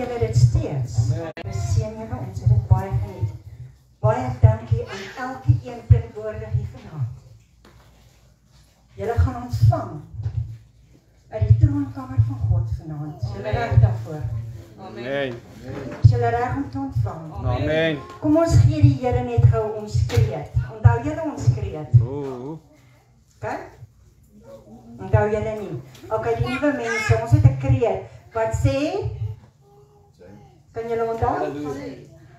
julle dit steeds. Ons seën julle, ons het dit baie geniet. Baie dankie aan elke een teenwoordig hier vanaand. Julle gaan ontvang uit die troonkamer van God vanaand. Is julle reg daarvoor? Amen. Is julle reg om te ontvang? Amen. Kom ons gee die Here net gou ons kreet. Onthou julle ons kreet? Okay? Onthou julle nie. Okay, die nuwe mense, ons het 'n kreet wat sê, kan julle onthou?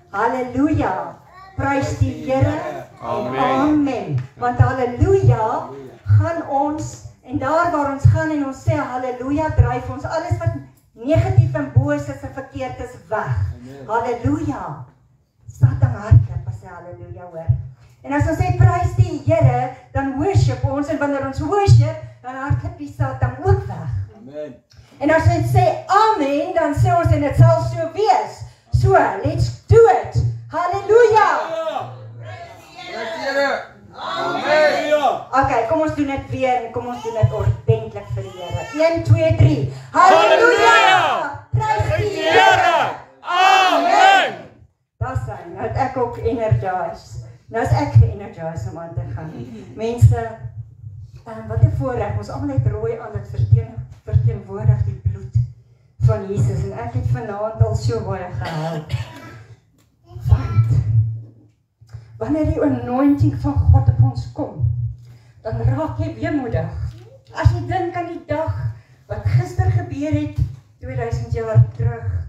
Halleluja. Prys die Here. Amen. Amen. Want halleluja gaan ons, en daar waar ons gaan en ons sê halleluja, dryf ons alles wat negatief en boos is en verkeerd is weg. Halleluja. Satan hardloop as hy halleluja hoor. En as ons sê prys die Here, dan worship ons, en wanneer ons worship, dan hardloop die Satan ook weg. Amen. En as ons sê amen, dan sê ons en dit sal so wees. So, let's do it. Halleluja. Amen. Okay, kom ons doen dit weer en kom ons doen dit ordentlik vir die Here. 1, 2, 3. Halleluja! Prys die Here! Amen. Dis hy. Nou het ek ook energized. Nou is ek ge-energized om aan te gaan. Mense, wat 'n voorreg. Ons almal het rooi aan dit verteenwoordig die bloed van Jesus en ek het vanaand al so baie gehou. Want wanneer die anointing van God op ons kom, dan raak jy weemoedig. As jy dink aan die dag wat gister gebeur het, 2000 jaar terug,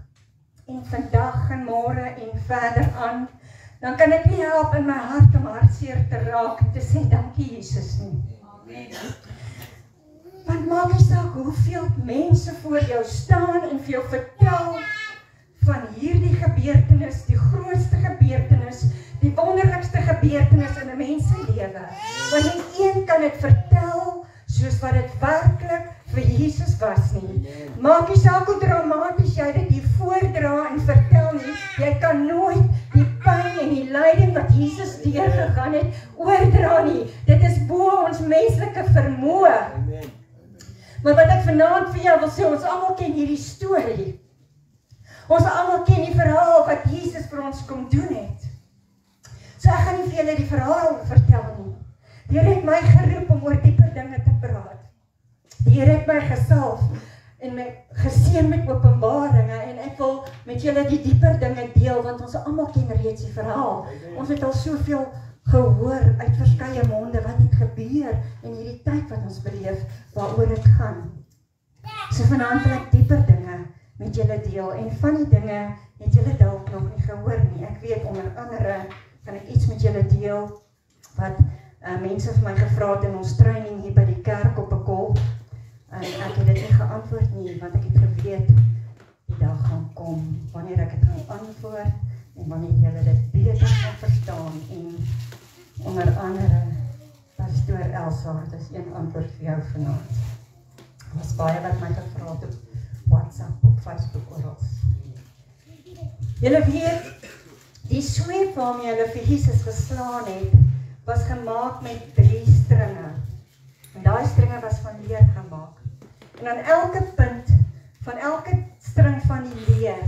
en vandag en môre en verder aan, dan kan ek nie help in my hart om hartseer te raak en te sê dankie Jesus nie. Want maak nie saak hoeveel mense voor jou staan en vir jou vertel van hierdie gebeurtenis, die grootste gebeurtenis, die wonderlikste gebeurtenis in 'n mens se lewe. Want nie een kan dit vertel soos wat dit werklik vir Jesus was nie. Maak nie saak hoe dramaties jy dit hier voordra en vertel nie, jy kan nooit die pyn en die lyding wat Jesus deurgegaan het, oordra nie. Dit is bo ons menslike vermoë. Maar wat ek vanaand vir jou wil sê, ons almal ken hierdie storie. Ons almal ken die verhaal wat Jesus vir ons kom doen het. So ek gaan nie vir julle die verhaal vertel nie. Die Here het my geroep om oor dieper dinge te praat. Die Here het my gesalf en my geseën met openbaringe en ek wil met julle die dieper dinge deel want ons almal ken reeds die verhaal. Ons het al soveel gehoor uit verskeie monde wat het gebeur in hierdie tyd wat ons beleef waaroor dit gaan. So vanaand wil ek dieper dinge met julle deel en van die dinge het julle dalk nog nie gehoor nie. Ek weet onder andere kan ek iets met julle deel wat mense vir my gevra het in ons training hier by die kerk op 'n kol. En ek het dit nie geantwoord nie want ek het geweet die dag gaan kom wanneer ek dit gaan antwoord en wanneer julle dit beter gaan verstaan en onder andere Pastoor Elsa, dit is een antwoord vir jou vanaand. Er was baie wat my gevra het op WhatsApp, op Facebook oral. Julle weet, die sweep waarmee hulle vir Jesus geslaan het, was gemaak met 3 stringe. En daai stringe was van leer gemaak. En aan elke punt van elke string van die leer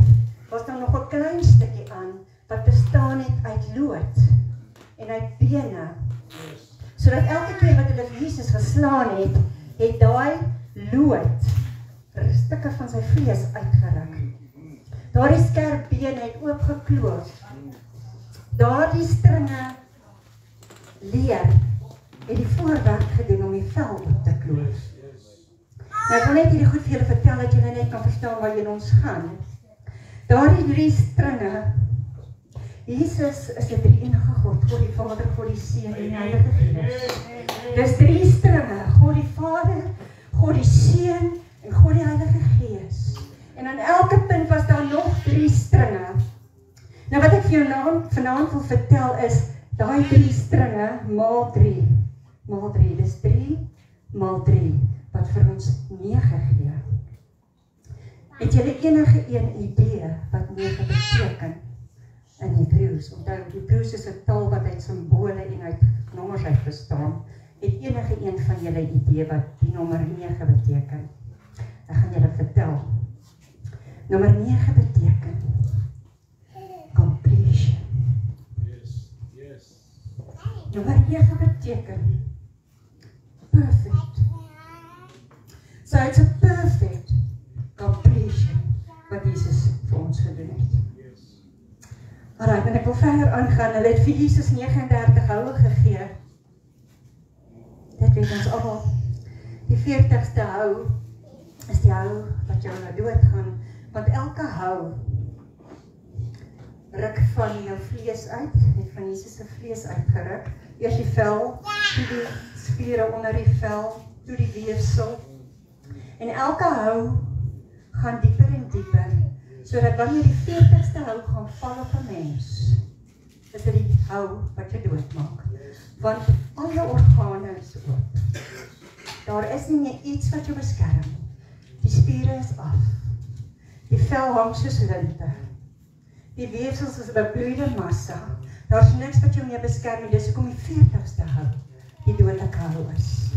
was daar nog 'n klein stukkie aan wat bestaan het uit lood en uit bene. Sodat elke keer wat hulle vir Jesus geslaan het, het daai lood stukke van sy vlees uitgeruk. Daardie skerp bene het oopgekloof. Daardie stringe leer het die voorwerk gedoen om die vel op te kloof. Nou ek wil net hierdie goed vir julle vertel dat julle net kan verstaan waar julle ons gaan. Daardie 3 stringe, Jesus is die drie-enige God, God die Vader, God die Seun en die Heilige Gees. Dis 3 stringe, God die Vader, God die Seun en God die Heilige Gees. En aan elke punt was daar nog 3 stringe. Nou wat ek vir jou vanaand wil vertel is, daai 3 stringe maal 3. Maal 3, dis 3 maal 3, wat vir ons 9 gee. Het julle enige een idee wat 9 beteken in Hebreëus? Onthou, Hebreëus is 'n taal wat uit simbole en uit nommers uit bestaan. Het enige een van julle idee wat die nommer 9 beteken? Ek gaan julle vertel. Nommer 9 beteken completion. Nommer 9 beteken perfect. So it's a perfect completion wat Jesus vir ons gedoen het. Alright, en ek wil verder aangaan. Hulle het vir Jesus 39 houe gegee. Dit weet ons almal. Die 40ste hou is die hou wat jou na dood gaan, want elke hou ruk van jou vlees uit, het van Jesus se vlees uitgeruk. Eers die vel, toe die spiere onder die vel, toe die weefsel. En elke hou gaan dieper en dieper, sodat wanneer die 40ste hou gaan val op 'n mens, is dit die hou wat jy doodmaak. Want al jou organe is oop. Daar is nie meer iets wat jou beskerm. Die spiere is af. Die vel hang soos linte. Die weefsels is 'n bebloeide massa. Daar's niks wat jou meer beskerm nie. Dis hoekom die 40ste hou die dodelike hou is.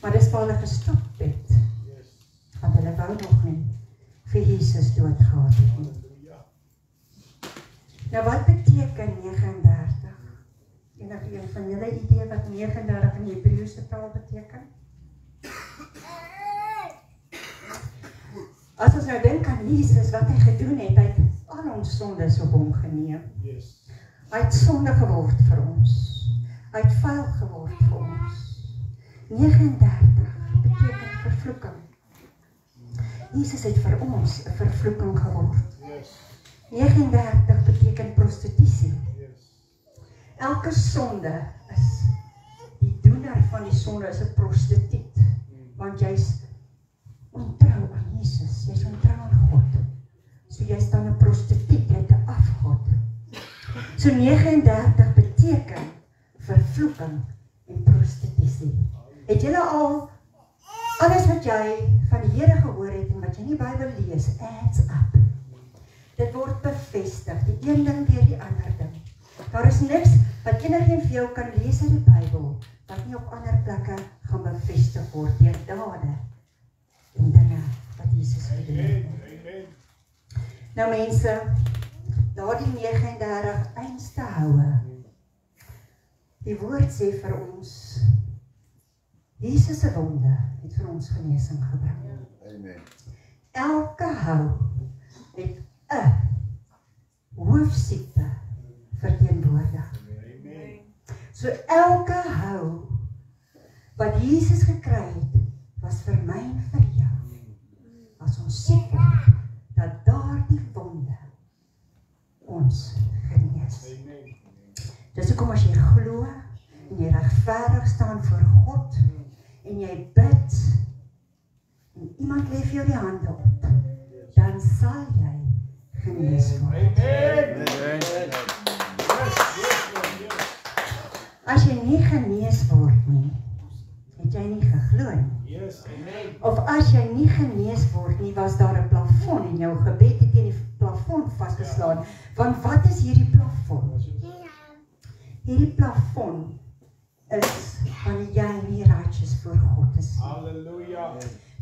Maar dis waar hulle gestop het. Want hulle wou nog nie vir Jesus doodgehad het nie. Nou wat beteken 39? Enige een van julle idee wat 39 in die Hebreëse taal beteken? As ons nou dink aan Jesus, wat hy gedoen het, hy het al ons sondes op hom geneem. Hy het sonde geword vir ons. Hy het vuil geword vir ons. 39 beteken vervloeking. Jesus het vir ons 'n vervloeking geword. 39 beteken prostitusie. Elke sonde is, die doener van die sonde is 'n prostituut, want jy's ontrou aan Jesus, jy's ontrou aan God. So jy's dan 'n prostituut, jy't 'n afgod. So 39 beteken vervloeking en prostitusie. Het julle al alles wat jy van die Here gehoor het en wat jy in die Bybel lees, adds up. Dit word bevestig, die een ding deur die ander ding. Daar is niks wat enigeen vir jou kan lees uit die Bybel, wat nie op ander plekke gaan bevestig word deur dade en dinge wat Jesus gedoen het. Nou mense, daardie 39 einste houe, die woord sê vir ons, Jesus se wonde het vir ons genesing gebring. Amen. Elke hou het 'n hoofsiekte verteenwoordig. So elke hou wat Jesus gekry het, was vir my en vir jou. As ons siek word, dat daardie wonde ons genees. Dis hoekom as jy glo en jy regverdig staan voor God en jy bid en iemand lê vir jou die hande op, dan sal jy genees word. As jy nie genees word nie, het jy nie geglo nie. Of as jy nie genees word nie, was daar 'n plafon en jou gebed het teen die plafon vasgeslaan. Want wat is hierdie plafon? Hierdie plafon is wanneer jy nie righteous voor God is. Halleluja.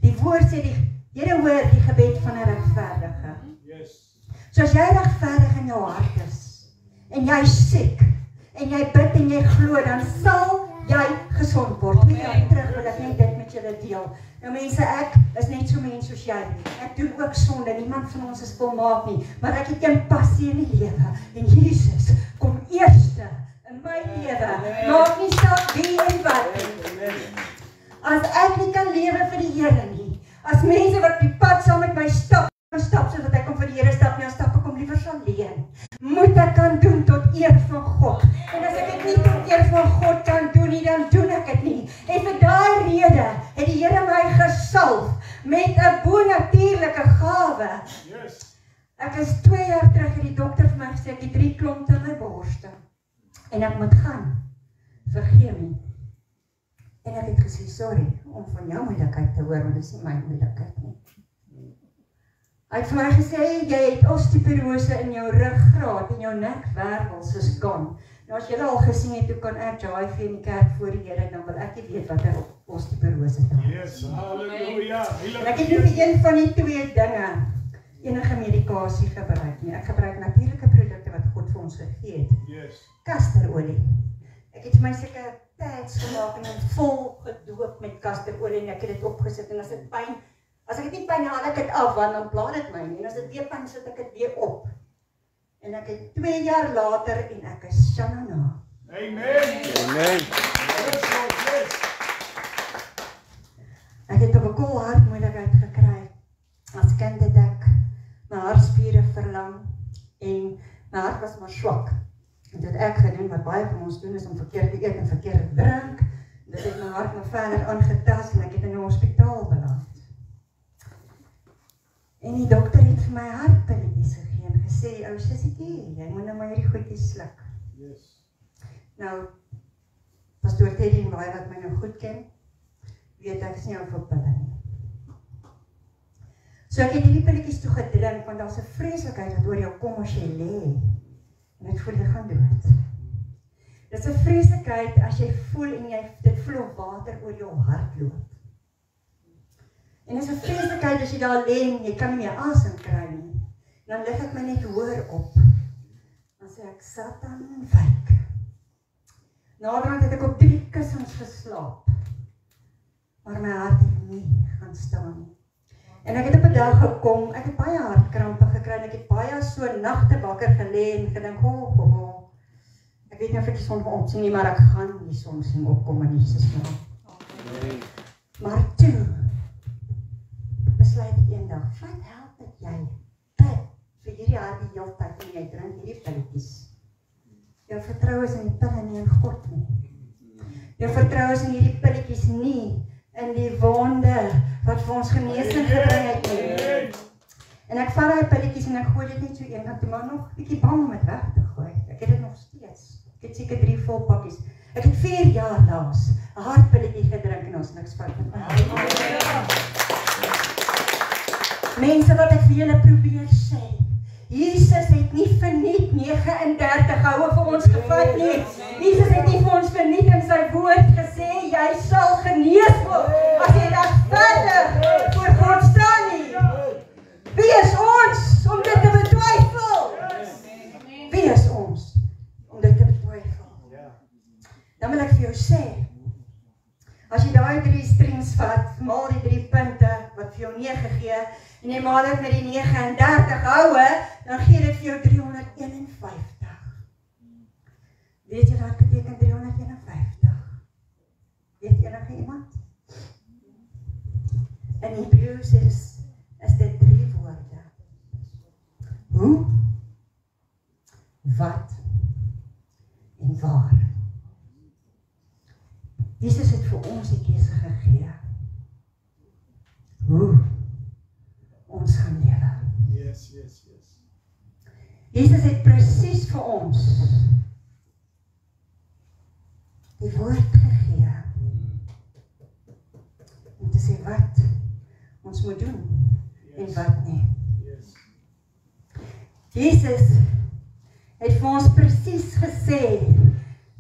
Die woord sê die Here hoor die gebed van 'n regverdige. So as jy regverdig in jou hart is en jy siek en jy bid en jy glo, dan sal jy gesond word. Nie dan terug wil ek net dit met julle deel. Nou mense, ek is net so mens soos jy. Ek doen ook sonde. Niemand van ons is volmaak nie, maar ek het 'n passie in die lewe en Jesus kom eerste in my lewe. Maak nie saak wie en wat nie. As ek nie kan lewe vir die Here nie, as mense wat die pad saam met my stap sodat ek kom vir die Here stap, dan stap ek om liewer alleen. Moet ek kan doen tot eer van God. En as ek dit nie tot eer van God kan doen nie, dan doen ek dit nie. En vir daai rede het die Here my gesalf met 'n bonatuurlike gawe. Ek is 2 jaar terug het die dokter vir my gesê ek het 3 klompe in my borste. En ek moet gaan vir chemie. En ek het gesê, sorry, om van jou moeilikheid te hoor, want dit is nie my moeilikheid nie. Hy het vir my gesê, jy het osteoporose in jou ruggraat en jou nekwervels is gone. Nou as julle al gesien het, hoe kan ek jive in die kerk voor die Here, dan wil ek nie weet wat 'n osteoporose is. Yes, halleluja. En ek het nie vir een van die 2 dinge enige medikasie gebruik nie. Ek gebruik natuurlike produkte wat God vir ons gegee het. Yes. Kasterolie. Ek het my sulke pads gemaak en hom vol gedoop met kasterolie en ek het dit opgesit en as dit pyn, as ek dit nie pyn haal ek dit af want dan pla dit my nie. En as dit weer pyn sit ek dit weer op. En ek het 2 jaar later en ek is Shanana. Amen. Amen. Ek het op 'n koel hartmoeilikheid gekry. As kind het ek my hartspiere verlam en my hart was maar swak. En dit ek gedoen wat baie van ons doen is om verkeerd te eet en verkeerd te drink. Dit het my hart nog verder aangetast en ek het in 'n hospitaal beland. En die dokter het vir my hartpilletjies gegee en gesê, ou sussietjie, jy moet nou maar hierdie goedjies sluk. Yes. Nou, pastoor Teddy en baie wat my nou goed ken, weet ek is nie ou vir pille nie. So ek het hierdie pilletjies toe gedrink, want daar's 'n vreeslikheid wat oor jou kom as jy lê. En ek voel jy gaan dood. Dit is 'n vreeslikheid as jy voel en dit voel of water oor jou hart loop. En dit is 'n vreeslikheid as jy daar lê en jy kan nie meer asem kry nie. Dan lig ek my net hoor op. Dan sê ek, Satan, wyk. Naderhand het ek op 3 kussings geslaap. Maar my hart het nie gaan staan nie. En ek het op 'n dag gekom, ek het baie hartkrampe gekry en ek het baie so nagte wakker gelê en gedink, ek weet nie of ek die son gaan opsien nie, maar ek gaan die son sien opkom in Jesus naam. Maar toe besluit ek eendag, wat help dat jy bid vir hierdie hart die hele tyd en jy drink hierdie pilletjies. Jou vertrou is in die pille nie in God nie. Jou vertrou is in hierdie pilletjies nie in die wonde wat vir ons genesing gebring het nie. En ek vat daai pilletjies en ek gooi dit net so eendag toe, maar nog 'n bietjie bang om dit weg te gooi. Ek het dit nog steeds. Ek het seker 3 vol pakkies. Ek het 4 jaar laas 'n hartpilletjie gedrink en ons niks fout met my. Mense wat ek vir julle probeer sê, Jesus het nie verniet 39 houe vir ons gevat nie. Jesus het nie vir ons verniet in sy woord gesê, jy sal genees word as jy regverdig voor God staan nie. Wie is ons om dit te betwyfel? Wie is ons om dit te betwyfel? Dan wil ek vir jou sê, as jy daai 3 strings vat, maal die 3 punte wat vir jou 9 gee, en jy maal dit met die 39 houe, dan gee dit vir jou 351. Weet jy wat beteken 351? Weet enige iemand? In Hebreëus is dit 3 woorde. Hoe, wat en waar. Jesus het vir ons die keuse gegee. Hoe ons gaan lewe. Yes. Jesus het presies vir ons die woord gegee om te sê wat ons moet doen en wat nie. Jesus het vir ons presies gesê,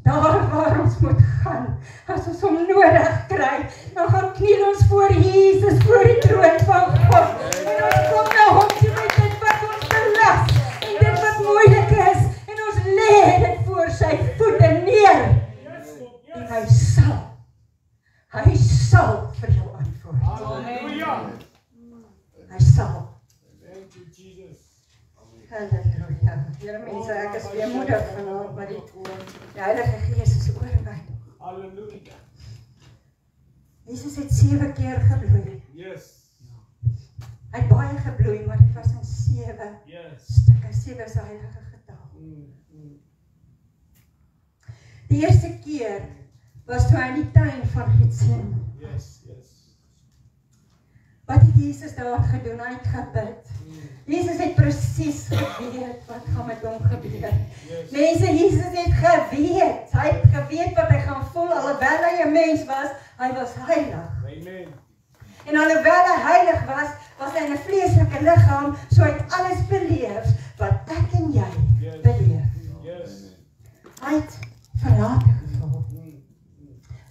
daar waar ons moet gaan, as ons hom nodig kry, dan gaan kniel ons voor Jesus, voor die troon van God, en ons kom na hom toe met dit wat ons belas, en dit wat moeilik is, en ons lê dit voor sy voete neer, en hy sal vir jou antwoord. Halleluja. Hy sal. Thank you, Jesus. Halleluja. Here mense, ek is weemoedig vanaand, maar die Heilige Gees is oor my. Halleluja. Jesus het 7 keer gebloei. Yes. Hy het baie gebloei, maar dit was in 7 stukke. 7 is 'n heilige getal. Die eerste keer was toe hy in die tuin van Getsemane. Yes. Wat het Jesus daar gedoen? Hy het gebid. Jesus het presies geweet wat gaan met hom gebeur. Mense, Jesus het geweet. Hy het geweet wat hy gaan voel, alhoewel hy 'n mens was, hy was heilig. Amen. En alhoewel hy heilig was, was hy in 'n vleeslike liggaam, so hy het alles beleef wat ek en jy beleef. Hy het verlate gevoel.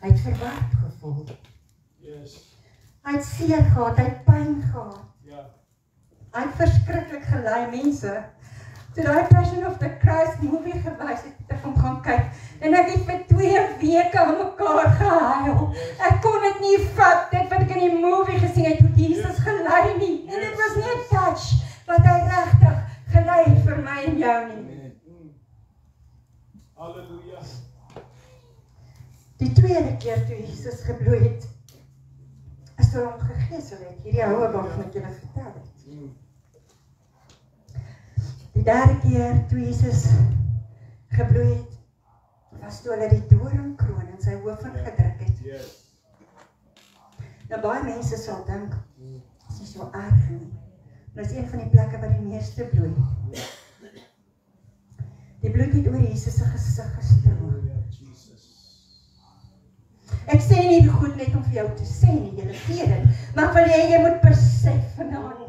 Hy het verward gevoel. Hy het seer gehad, hy het pyn gehad. Hy het verskriklik gelei mense. Toe daai Passion of the Christ movie gewys het, het ek hom gaan kyk. En ek het vir 2 weke aan mekaar gehuil. Ek kon dit nie vat, dit wat ek in die movie gesien het, hoe Jesus gelei nie. En dit was nie 'n touch wat hy regtig gelei het vir my en jou nie. Halleluja. Die tweede keer toe Jesus gebloei het, is door hom gegeesel het. Hierdie houe waarvan ek julle vertel het. Die derde keer toe Jesus gebloei het, was toe hulle die doringkroon in sy hoof ingedruk het. Yes. Nou baie mense sal dink, is nie so erg nie. Maar dit is een van die plekke waar die meeste bloei. Die bloed het oor Jesus se gesig gestroom. Ek sê nie die goed net om vir jou te sê nie, julle weet dit, maar wil jy moet besef vanaand,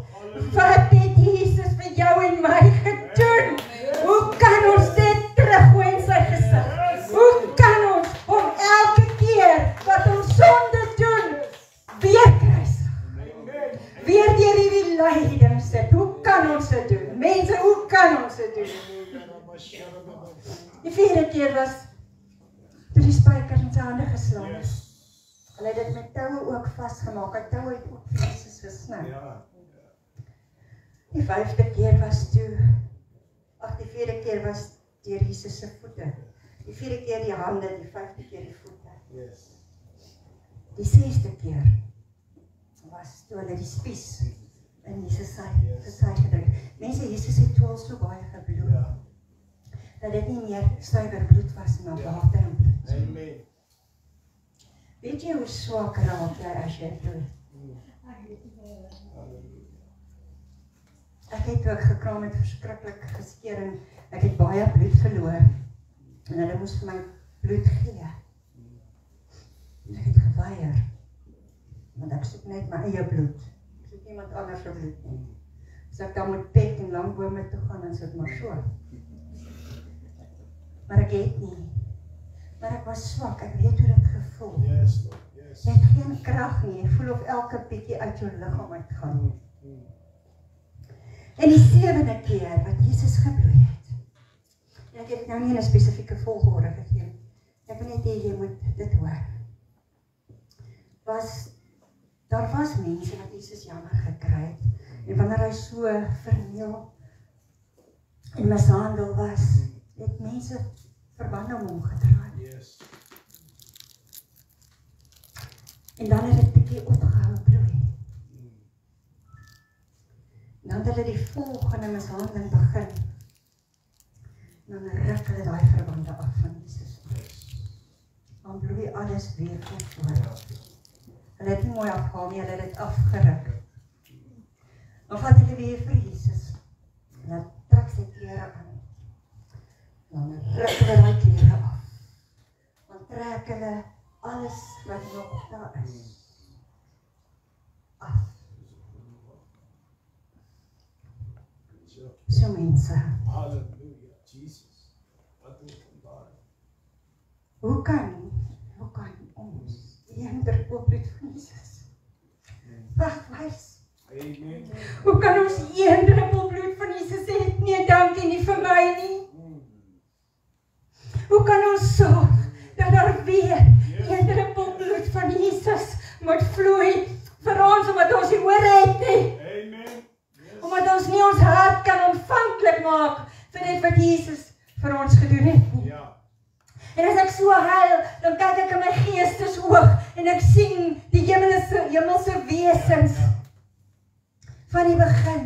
wat het Jesus vir jou en my gedoen? Hoe kan ons dit teruggooi in sy gesig? Hoe kan ons om elke keer wat ons sonde doen, weer kruisig? Weer deur hierdie lyding sit. Hoe kan ons dit doen? Mense, hoe kan ons dit doen? Die vierde keer was toe die spykers in sy hande geslaan is. Hulle het dit met toue ook vasgemaak. Hy toue het ook vir Jesus gesny. Die vijfde keer was toe, die vierde keer was deur Jesus se voete. Die vierde keer die hande, die vijfde keer die voete. Die sesde keer was toe hulle die spies in Jesus sy gedruk. Mense, Jesus het toe al so baie gebloed, dat dit nie meer suiwer bloed was, maar water en bloed. Amen. Weet jy hoe swak raak jy as jy bloed? Ek het ook gekraam met verskriklik geskeer en ek het baie bloed verloor. En hulle moes vir my bloed gee. En ek het geweier. Want ek soek net my eie bloed. Ek soek niemand anders se bloed nie. As ek dan moet pek en lang bome toe gaan, dan sit maar so. Maar ek het nie. Maar ek was swak, ek weet hoe dit gevoel. Jy het geen krag nie, jy voel of elke bietjie uit jou liggaam uitgaan. En die sewende keer wat Jesus gebloei het, en ek het nou nie in 'n spesifieke volgorde gegee, ek wil net hê jy moet dit hoor, daar was mense wat Jesus jammer gekry het, en wanneer hy so verniel en mishandel was, het mense verbande om hom gedraai. En dan het dit bietjie opgehou bloei. Dan het hulle die volgende mishandeling begin. En dan ruk hulle daai verbande af van Jesus. Dan bloei alles weer voor. Hulle het nie mooi afgehaal nie, hulle het dit afgeruk. Dan vat hulle weer vir Jesus. En dan trek sy klere aan. Dan ruk hulle daai klere af. Dan trek hulle alles wat nog daar is af. So mense, Halleluja, Jesus. Wat is vandaag? hoe kan ons een druppel bloed van Jesus wegwys? Amen. Hoe kan ons een druppel bloed van Jesus sê, nee dankie nie vir my nie? Hoe kan ons sorg dat daar weer een druppel bloed van Jesus moet vloei vir ons, omdat ons nie hoor het nie? Amen. Omdat ons nie ons hart kan ontvanklik maak vir dit wat Jesus vir ons gedoen het nie. En as ek so huil, dan kyk ek in my geestesoog en ek sien die hemelse wesens van die begin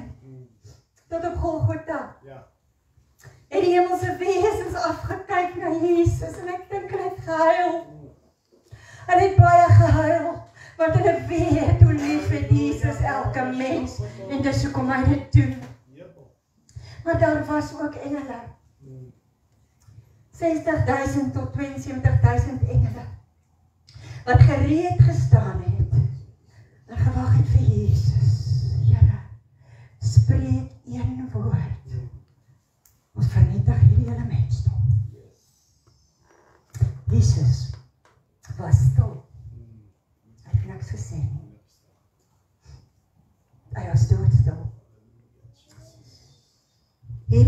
tot op Golgotha. En die hemelse wesens afgekyk na Jesus en ek dink hulle het gehuil. Hulle het baie gehuil, want hulle weet hoe lief het Jesus elke mens en dis hoekom hy dit doen. Maar daar was ook engele. 60.000 tot 72.000 engele wat gereed gestaan het en gewag het vir Jesus. Here, spreek een woord. Ons vernietig hierdie hele mensdom. Jesus was stil. Hy het niks gesê nie. Hy was doodstil.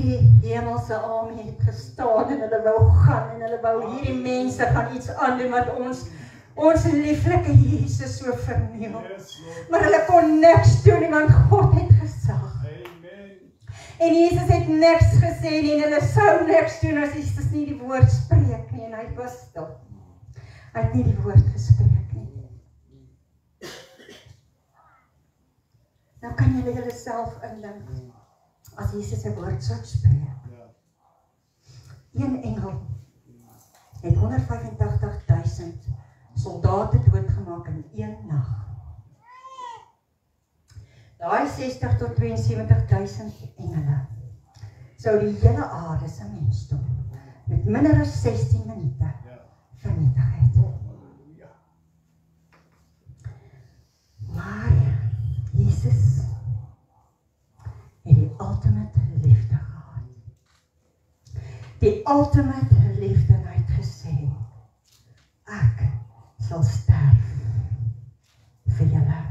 hierdie hemelse army het gestaan en hulle wou gaan en hulle wou hierdie mense gaan iets aandoen wat ons lieflike Jesus so verniel. Yes, Lord. Maar hulle kon niks doen nie, want God het gesag. Amen. En Jesus het niks gesê nie, en hulle sou niks doen as Jesus nie die woord spreek nie, en hy was stil. Hy het nie die woord gespreek nie. Nou kan julle self indink, as Jesus 'n woord sou spreek. Ja. Een engel het 185.000 soldate doodgemaak in een nag. Daai 60 tot 72.000 engele sou die hele aarde se mensdom met minder as 16 minute vernietig het. Halleluja. Maar Jesus het die ultimate liefde gehad. Die ultimate liefde, en hy het gesê, ek sal sterf vir julle.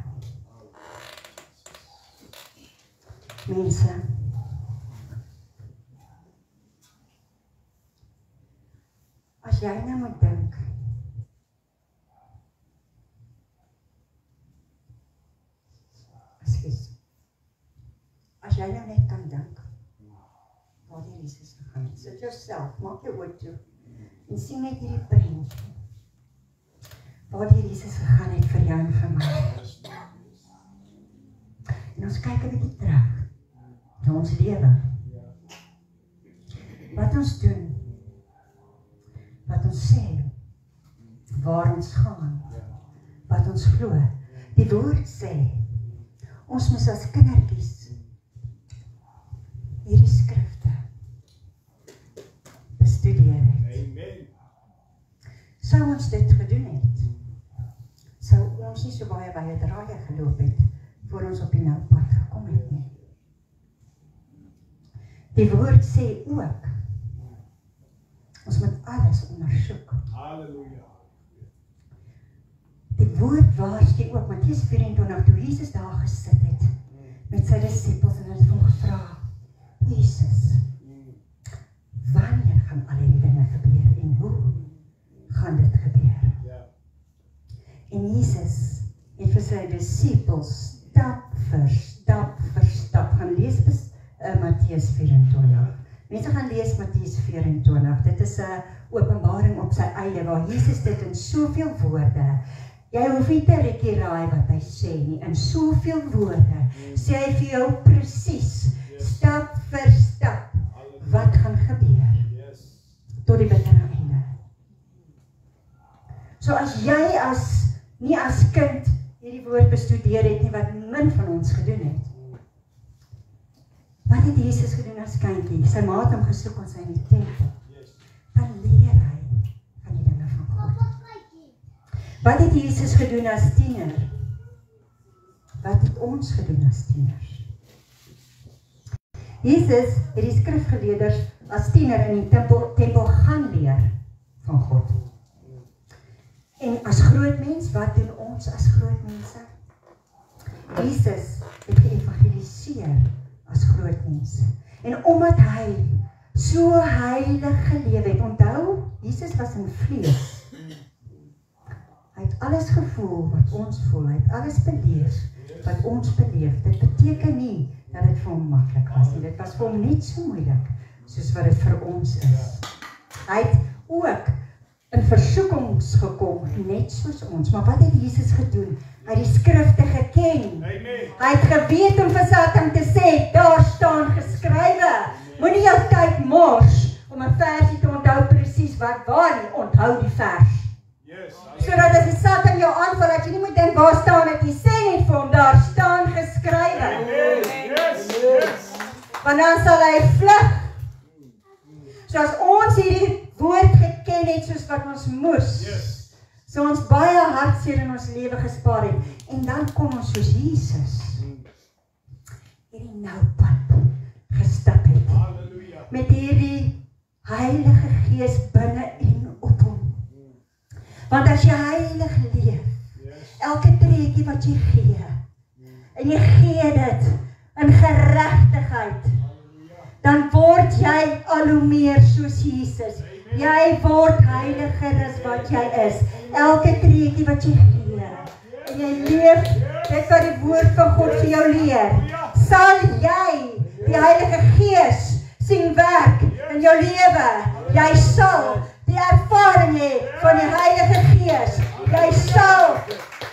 Mense, as jy nou moet dink, as jy nou net kan dink, waar die Jesus gegaan het, sit jouself, maak jou oë toe, en sien net hierdie prentjie, waar die Jesus gegaan het vir jou en vir my. En ons kyk 'n bietjie terug, na ons lewe. Wat ons doen, wat ons sê, waar ons gaan, wat ons glo. Die woord sê, ons moet as kindertjies hierdie skrifte bestudeer het. Amen. Sou ons dit gedoen het, sou ons nie so baie draaie geloop het, voor ons op die nou pad gekom het nie. Die woord sê ook, ons moet alles ondersoek. Halleluja. Die woord waarsku ook, Matteus 24, toe Jesus daar gesit het, met sy disippels, en hulle het hom gevra, Jesus, wanneer gaan al hierdie dinge gebeur, en hoe gaan dit gebeur? Ja. En Jesus het vir sy disippels stap vir stap gaan lees Matteus 24. Mense gaan lees Matteus 24. Dit is 'n openbaring op sy eie, waar Jesus dit in soveel woorde, jy hoef nie te raai wat hy sê nie, in soveel woorde sê hy vir jou presies, stap vir stap, wat gaan gebeur, tot die bittere einde. So as jy nie as kind hierdie woord bestudeer het nie, wat min van ons gedoen het. Wat het Jesus gedoen as kindjie? Sy ma het hom gesoek ons in die tempel. Dan leer hy van die dinge van God. Wat het Jesus gedoen as tiener? Wat het ons gedoen as tieners? Jesus het die skrifgeleerders as tiener in die tempel gaan leer van God. En as groot mens, wat doen ons as groot mense? Jesus het geëvangeliseer as groot mens. En omdat hy so heilig geleef het, onthou, Jesus was in vlees. Hy het alles gevoel wat ons voel, hy het alles beleef wat ons beleef. Dit beteken nie dat dit vir hom maklik was nie, dit was vir hom net so moeilik, soos wat dit vir ons is. Hy het ook in versoekings gekom, net soos ons. Maar wat het Jesus gedoen? Hy het die skrifte geken. Hy het geweet om vir Satan te sê, daar staan geskrywe. Moenie jou tyd mors om 'n versie te onthou presies wat waar nie, onthou die vers. Sodat as die Satan jou aanval, dat jy nie moet dink, waar staan dit? Jy sê net vir hom, daar staan geskrywe. Want dan sal hy vlug. So as ons hierdie woord geken het soos wat ons moes, so ons baie hartseer in ons lewe gespaar het, en dan kom ons soos Jesus hierdie nou pad gestap het, met hierdie Heilige Gees binne en op hom. Want as jy heilig leef, elke treukie wat jy gee, en jy gee dit in geregtigheid, dan word jy al hoe meer soos Jesus. Jy word heiliger as wat jy is. Elke treetjie wat jy gee. En jy leef dit wat die woord van God vir jou leer. Sal jy die Heilige Gees sien werk in jou lewe. Jy sal die ervaring hê van die Heilige Gees. Jy sal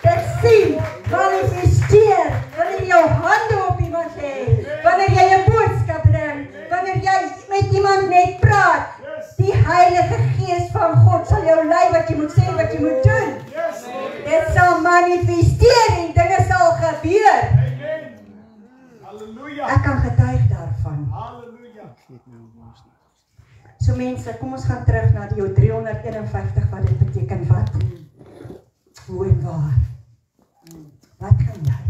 dit sien, manifesteer, wanneer jy jou hande op iemand lê, wanneer jy 'n boodskap bring, wanneer jy met iemand net praat. Die Heilige Gees van God sal jou lei wat jy moet sê, wat jy moet doen. Dit sal manifesteer en dinge sal gebeur. Ek kan getuig daarvan. So mense, kom ons gaan terug na die 351 wat dit beteken wat. Hoe en waar. Wat gaan jy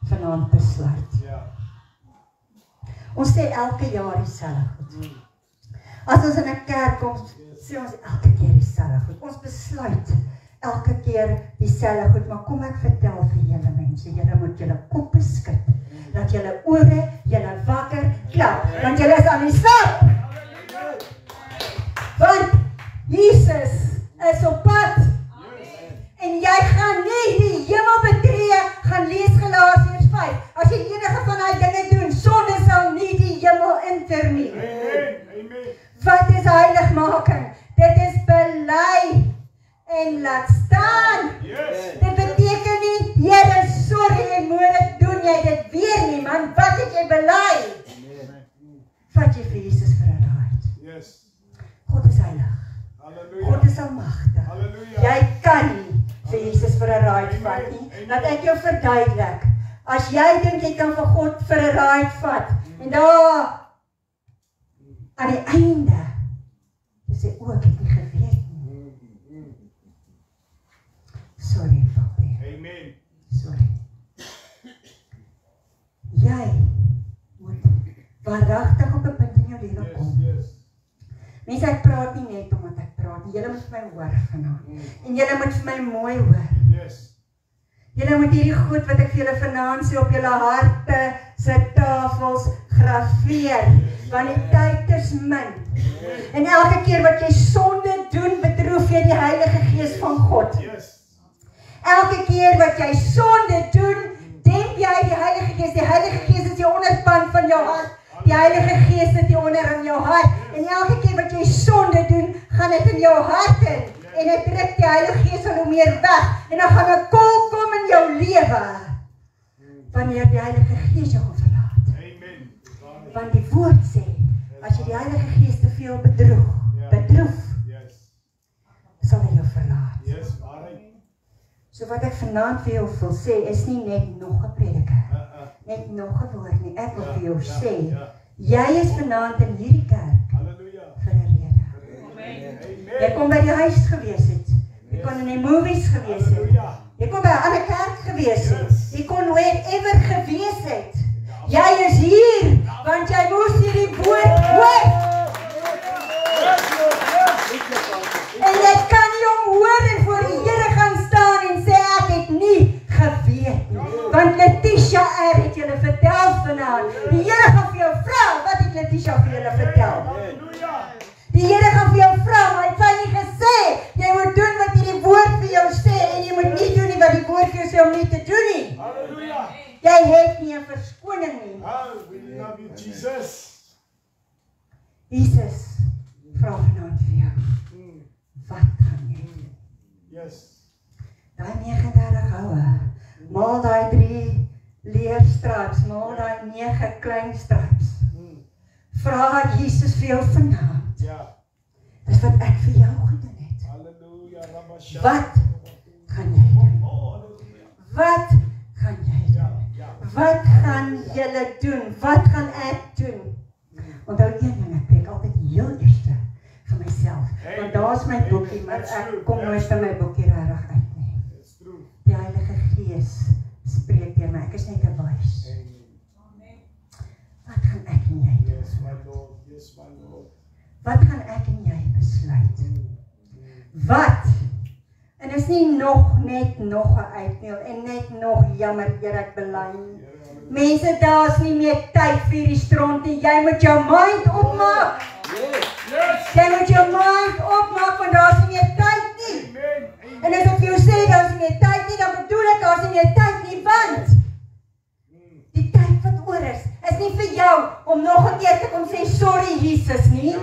vanaand besluit? Ons sê elke jaar dieselfde goed. As ons in 'n kerk kom, sê ons elke keer dieselfde goed. Ons besluit elke keer dieselfde goed, maar kom ek vertel vir julle mense, julle moet julle koppe skud, dat julle ore, julle wakker klap, want julle is aan die slaap. Want Jesus is op pad. En jy gaan nie die hemel betree, gaan lees Galasiërs 5. As jy enige van die dinge doen, sonde sal nie die hemel enter nie. Wat is heiligmaking? Dit is bely en laat staan. Dit beteken nie, Here, sorry, jy moet dit doen, jy dit weer nie, man, wat het jy bely? Vat jy vir Jesus vir 'n raad. God is heilig. God is almagtig. Jy kan nie vir Jesus vir 'n raad vat nie. Laat ek jou verduidelik. As jy dink jy kan vir God vir 'n raad vat, en daar aan die einde, jy sê, ek het nie geweet nie. Sorry, papi. Amen. Sorry. Jy moet waaragtig op 'n punt in jou lewe kom. Mense, ek praat nie net omdat ek praat nie. Julle moet vir my hoor vanaand. En julle moet vir my mooi hoor. Julle moet hierdie goed wat ek vir julle vanaand sê op julle harte se tafels graveer. Want die tyd is min. En elke keer wat jy sonde doen, bedroef jy die Heilige Gees van God. Elke keer wat jy sonde doen, denk jy die Heilige Gees. Die Heilige Gees is die onderkant van jou hart. Die Heilige Gees sit hier onder in jou hart. En elke keer wat jy sonde doen, gaan dit in jou hart in. En dit trek die Heilige Gees al hoe meer weg. En dan gaan 'n kol kom in jou lewe. Wanneer die Heilige Gees jou gaan verlaat. Want die woord sê, as jy die Heilige Gees te veel bedroef, sal hy jou verlaat. So wat ek vanaand vir jou wil sê, is nie net nog 'n prediker. Net nog 'n woord nie. Ek wil vir jou sê, jy is vanaand in hierdie kerk vir 'n rede. Jy kon by die huis gewees het. Jy kon in die movies gewees het. Jy kon by 'n ander kerk gewees het. Jy kon wherever gewees het. Jy is hier, want jy moes hierdie woord hoor. En jy kan nie hoor en voor die Here gaan staan en sê, ek het nie geweet nie. Want Letitia het julle vertel vanaand. Die Here gaan vir jou vra, wat het Letitia vir julle vertel? Die Here gaan vir jou vra, maar hy het vir nie gesê, jy moet doen wat hierdie woord vir jou sê, en jy moet nie doen nie wat die woord vir jou sê om nie te doen nie. Jy het nie 'n verskoning nie. Jesus vra vanaand vir jou, wat gaan jy doen? Daai 39 houe, maal daai 3 leerstripes, maal daai 9 klein stripes. Vra Jesus vir jou vanaand. Dis wat ek vir jou gedoen het. Wat gaan jy doen? Wat gaan jy doen? Wat gaan julle doen? Wat gaan ek doen? Onthou een ding, ek preek altyd heel eerste vir myself. Want daar's my boekie, maar ek kom nooit vir my boekie regtig uit nie. Die Heilige Gees spreek deur my. Ek is net 'n voice. Wat gaan ek en jy doen? Wat gaan ek en jy besluit? Wat? En is nie nog net nog 'n uitneel en net nog jammer, Here, ek bely. Mense, daar is nie meer tyd vir die stront nie. Jy moet jou mind opmaak. Jy moet jou mind opmaak, want daar is nie meer tyd nie. En as ek vir jou sê, daar is nie meer tyd nie, dan bedoel ek, daar is nie meer tyd nie, want die tyd wat oor is nie vir jou om nog 'n keer te kom sê, sorry Jesus nie.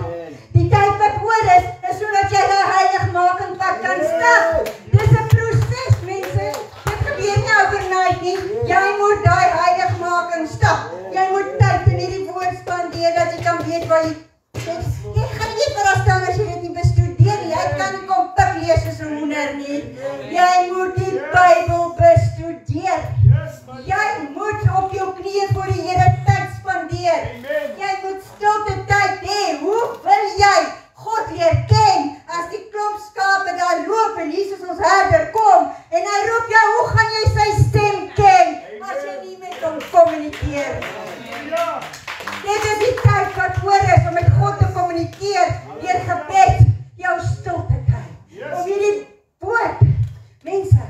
Die tyd wat oor is sodat jy die heiligmaking pad kan stap. Dis 'n proses, mense. Dit gebeur nie overnight nie. Jy moet daai heiligmaking stap. Jy moet tyd in hierdie woord spandeer dat jy kan weet waar jy gaan nie verrassing as jy dit nie bestudeer nie. Jy kan nie kom pik lees soos 'n hoender nie. Jy moet die Bybel bestudeer. Jy moet op jou knieë voor die Here tyd spandeer. Jy moet stilte tyd hê. Hoe wil jy God leer ken as die klomp skape daar loop en Jesus ons herder kom en hy roep jou, hoe gaan jy sy stem ken as jy nie met hom kommunikeer? Dit is die tyd wat oor is om met God te kommunikeer deur gebed, jou stilte tyd. Om hierdie woord, mense,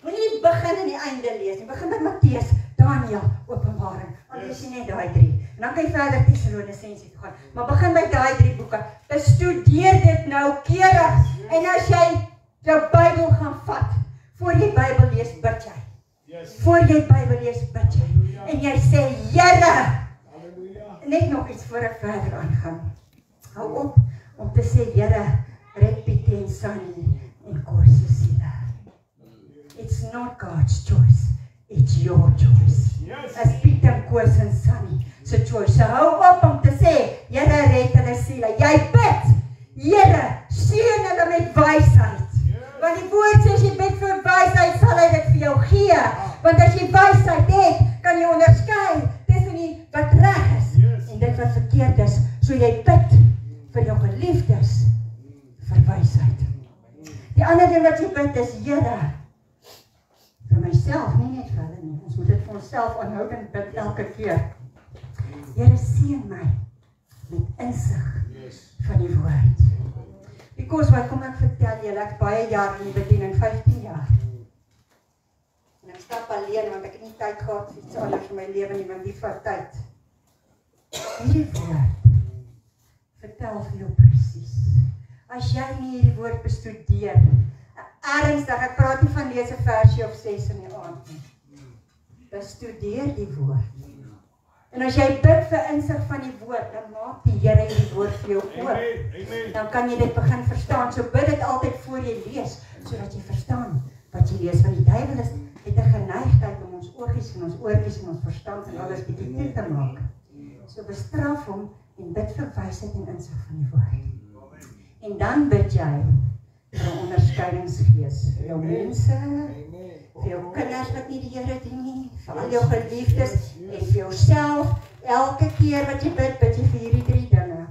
moenie begin in die einde lees nie. Begin met Matteus, Daniël, Openbaring. Dan lees jy net daai 3. En dan kan jy verder Tessalonisense toe gaan. Maar begin by daai 3 boeke. Bestudeer dit noukeurig. En as jy jou Bybel gaan vat, voor jy Bybel lees, bid jy. Voor jy Bybel lees, bid jy. En jy sê, Here, net nog iets voor ek verder aangaan. Hou op om te sê, Here, red Pietie en Sunny en Kors se siele. It's not God's choice, it's your choice. As Piet en Kors en Sunny se choice. So hou op om te sê, Here, red hulle siele. Jy bid, Here, seën hulle met wysheid. Want die woord sê, as jy bid vir wysheid, sal hy dit vir jou gee. Want as jy wysheid het, kan jy onderskei tussen die wat reg is en dit wat verkeerd is. So jy bid vir jou geliefdes vir wysheid. Die ander ding wat jy bid is, Here, vir myself, nie net vir hulle nie. Ons moet dit vir onsself aanhoudend bid elke keer. Here, seën my met insig van die woord. Because wat kom ek vertel julle, ek baie jaar in die bediening, 15 jaar. En ek stap alleen, want ek het nie tyd gehad vir iets anders in my lewe nie, want die vat tyd. Hierdie woord vertel vir jou presies. As jy nie hierdie woord bestudeer, ernstig, ek praat nie van lees 'n versie of 6 in die aand nie. Bestudeer die woord. En as jy bid vir insig van die woord, dan maak die Here die woord vir jou oop. Dan kan jy dit begin verstaan. So bid dit altyd voor jy lees, sodat jy verstaan wat jy lees. Want die duiwel het 'n geneigtheid om ons oogies en ons oortjies en ons verstand en alles bietjie toe te maak. So bestraf hom en bid vir wysheid en insig van die woord. En dan bid jy vir 'n onderskeidingsgees vir jou mense, vir jou kinders wat nie die Here dien nie, vir al jou geliefdes en vir jouself. Elke keer wat jy bid, bid jy vir hierdie 3 dinge.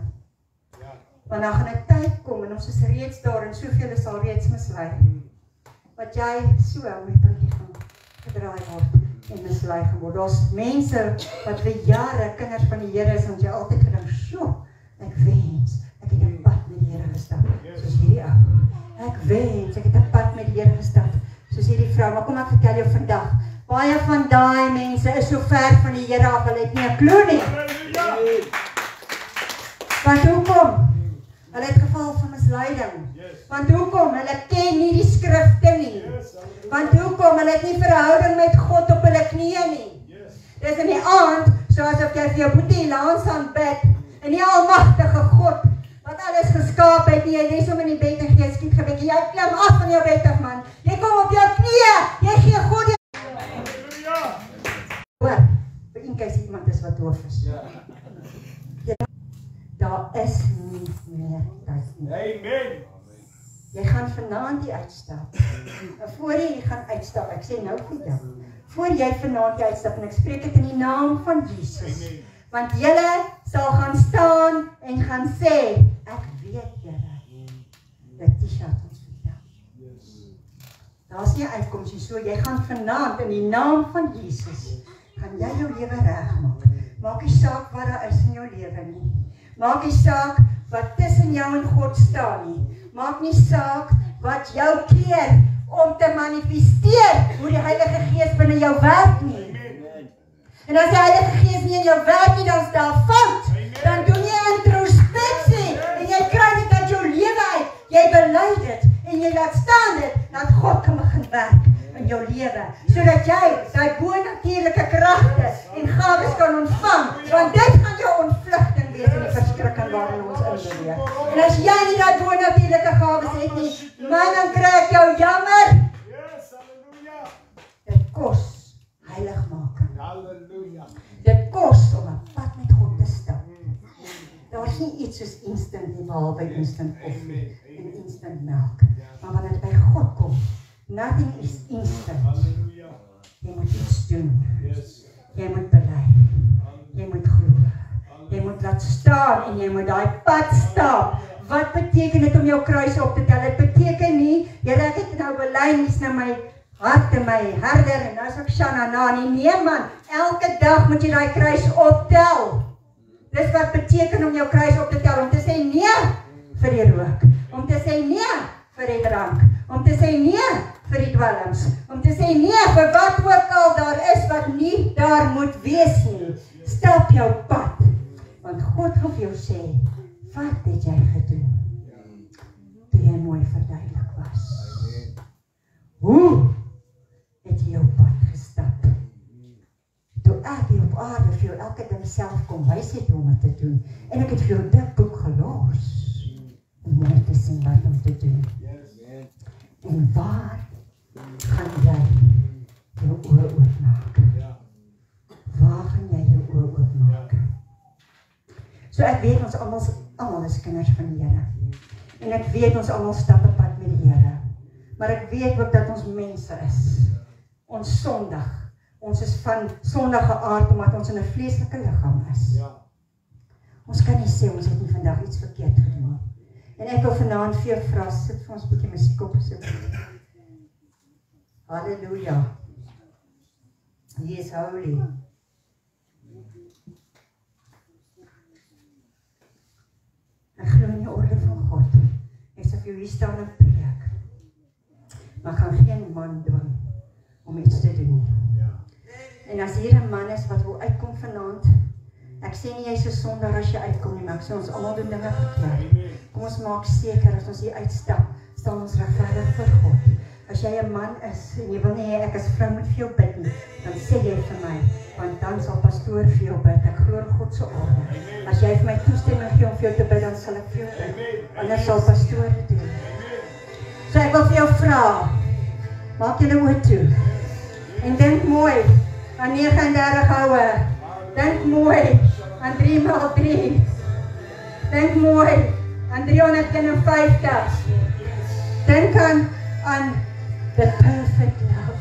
Want dan gaan 'n tyd kom en ons is reeds daar en soveel sal reeds mislei. Wat jy so met 'n puntjie gaan gedraai word en mislei geword. Daar's mense wat vir jare kinders van die Here is en jy altyd gedink, "Sjoe, ek wens ek het 'n pad met die Here gestap." Soos hierdie ou. Ek wens ek het 'n pad met die Here gestap. Soos hierdie vrou, maar kom ek vertel jou vandag. Baie van daai mense is so ver van die Here af, hulle het nie 'n klou nie. Want hoekom? Hulle het geval van misleiding. Want hoekom? Hulle ken nie die skrifte nie. Want hoekom? Hulle het nie verhouding met God op hulle knieë nie. Dis in die aand, soos of jy vir jou boetie langs aan bid, en die almagtige God, wat alles geskaap het, nie, jy lees om in die bed en gee skiet gebed, jy klim af van jou bed af, man. Jy kom op jou knieë, jy gee God die... Hoor, vir een keer iemand is wat doof is. Daar is nie meer tyd nie. Amen. Jy gaan vanaand die uitstap. En voor jy gaan uitstap, ek sê nou vir jou, voor jy vanaand die uitstap, en ek spreek dit in die naam van Jesus. Want julle sal gaan staan en gaan sê, ek weet julle, dat Tisha het ons vertel. Daar is nie uitkoms nie, so jy gaan vanaand in die naam van Jesus, gaan jy jou lewe regmaak. Maak nie saak wat daar is in jou lewe nie. Maak nie saak wat tussen jou en God staan nie. Maak nie saak wat jou keer om te manifesteer hoe die Heilige Gees binne jou werk nie. En as die Heilige Gees nie in jou werk nie, dan is daar fout. Dan doen jy introspeksie en jy kry dit uit jou lewe uit. Jy bely dit en jy laat staan dit dat God kan begin werk in jou lewe, sodat jy daai bonatuurlike kragte en gawes kan ontvang, want dit gaan jou ontvlugting wees in die verskrikking waarin ons inleef. En as jy nie daai bonatuurlike gawes het nie, man, dan kry ek jou jammer. Yes, hallelujah. Dit kos heiligmaking. Hallelujah. Dit kos om 'n pad met God te stap. Daar is nie iets soos instant nie, behalwe instant koffie en instant melk. Maar wanneer dit by God kom, nothing is instant. Hallelujah. Jy moet iets doen. Yes. Jy moet bely. Jy moet glo. Jy moet laat staan en jy moet daai pad stap. Wat beteken dit om jou kruis op te tel? Dit beteken nie, Here, ek het nou bely, hier's nou my hart en my herder en nou is ek Shanana nie. Nee man, elke dag moet jy daai kruis optel. Dis wat beteken om jou kruis op te tel, om te sê nee vir die rook, om te sê nee vir die drank, om te sê nee vir die dwelms, om te sê nee vir wat ook al daar is wat nie daar moet wees nie. Stap jou pad, want God gaan vir jou sê, wat het jy gedoen toe jy mooi verduidelik was? Hoe het jy jou pad gestap? Toe ek hier op aarde vir jou elke ding self kom wys het om het te doen, en ek het vir jou dit boek gelos, om jy te sien wat om te doen. En waar gaan jy jou oë oopmaak? Waar gaan jy jou oë oopmaak? So ek weet ons almal is kinders van die Here. En ek weet ons almal stap 'n pad met die Here. Maar ek weet ook dat ons mense is. Ons sondig. Ons is van sondige aard omdat ons in 'n vleeslike liggaam is. Ons kan nie sê ons het nie vandag iets verkeerd gedoen nie. En ek wil vanaand vir jou vra, sit vir ons 'n bietjie musiek op asseblief. Halleluja. He is holy. Ek glo in die orde van God. Ek sê vir jou hier staan 'n preek. Maar kan geen man dwing om iets te doen. En as hier 'n man is wat wil uitkom vanaand, ek sê nie jy's 'n sondaar as jy uitkom nie, maar ek sê ons almal doen dinge verkeerd. Kom ons maak seker as ons hier uitstap, staan ons regverdig voor God. As jy 'n man is en jy wil nie hê ek as vrou moet vir jou bid nie, dan sê jy vir my, want dan sal pastoor vir jou bid. Ek glo in God se orde. As jy vir my toestemming gee om vir jou te bid, dan sal ek vir jou bid. Anders sal pastoor dit doen. So ek wil vir jou vra, maak julle oë toe. En dink mooi aan 39 houe. Dink mooi aan 3x3. Dink mooi aan 350. Dink aan the perfect love.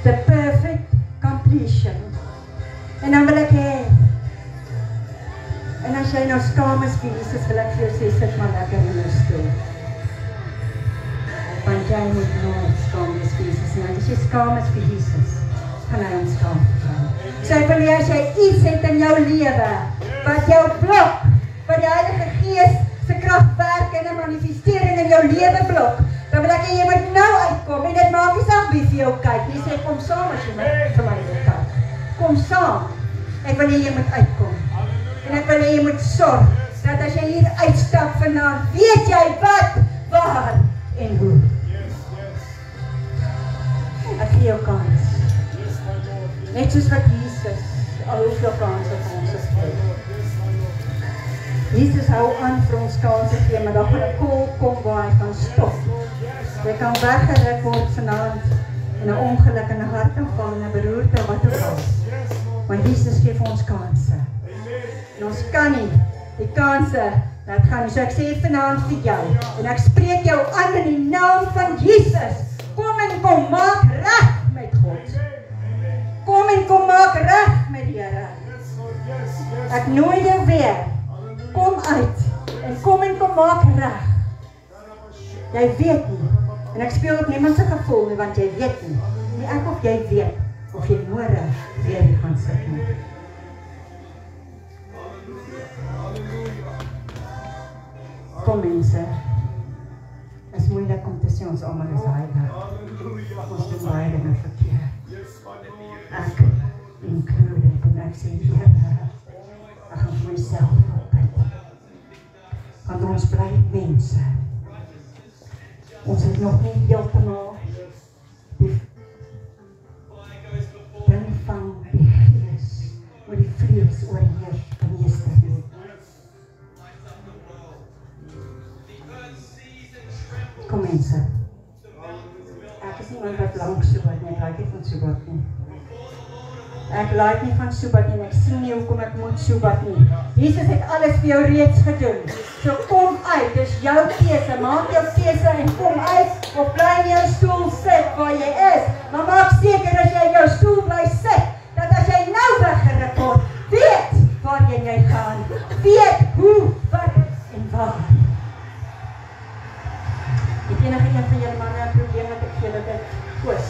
The perfect completion. En dan wil ek hê, en as jy nou skaam is vir Jesus, wil ek vir jou sê, sit maar lekker in jou stoel. Want jy moet nooit skaam wees vir Jesus. En as jy skaam is vir Jesus, gaan hy ons skaam vervang. So ek wil hê as jy iets het in jou lewe, wat jou blok, wat die Heilige Gees se krag werk en 'n manifestering in jou lewe blok, dan wil ek hê jy moet nou uitkom, en dit maak nie saak wie vir jou kyk nie, sê kom saam as jy vir my wil kyk. Kom saam. Ek wil hê jy moet uitkom. En ek wil hê jy moet sorg, dat as jy hier uitstap vanaand, weet jy wat, waar en hoe. Ek gee jou kans. Net soos wat Jesus al hoeveel kanse vir ons gegee. Jesus hou aan vir ons kanse gee, maar dan gaan 'n kol kom waar hy kan stop. Jy kan weggeruk word vanaand in 'n ongeluk, in 'n hartaanval, in 'n beroerte, wat ook al. Maar Jesus gee vir ons kanse. En ons kan nie die kanse laat gaan. So ek sê vanaand vir jou, en ek spreek jou aan in die naam van Jesus. Kom en kom maak reg met God. Kom en kom maak reg met die Here. Ek nooi jou weer. Kom uit en kom maak reg. Jy weet nie. En ek speel op niemand se gevoel nie, want jy weet nie. Nie ek of jy weet of jy môre weer hier gaan sit nie. Kom mense. Is moeilik om te sê ons almal is heilig. Ons doen baie dinge verkeerd. Ek included. ek sê, Here, ek gaan vir myself opbid. Want ons bly mense. Ons het nog nie heeltemal die ding van die gees, oor die vlees oorheers gemeester nie. Kom mense, ek is nie iemand wat lang soebat nie, ek like nie van soebat nie. Ek like nie van soebat nie, en ek sien nie hoekom ek moet soebat nie. Jesus het alles vir jou reeds gedoen. So kom uit, dis jou keuse, maak jou keuse en kom uit, of bly in jou stoel sit waar jy is. Maar maak seker as jy in jou stoel bly sit, dat as jy nou weggeruk word, weet waarheen jy gaan, weet hoe, wat en waar. Het enige een van julle manne 'n probleem met ek gee dat ek koos?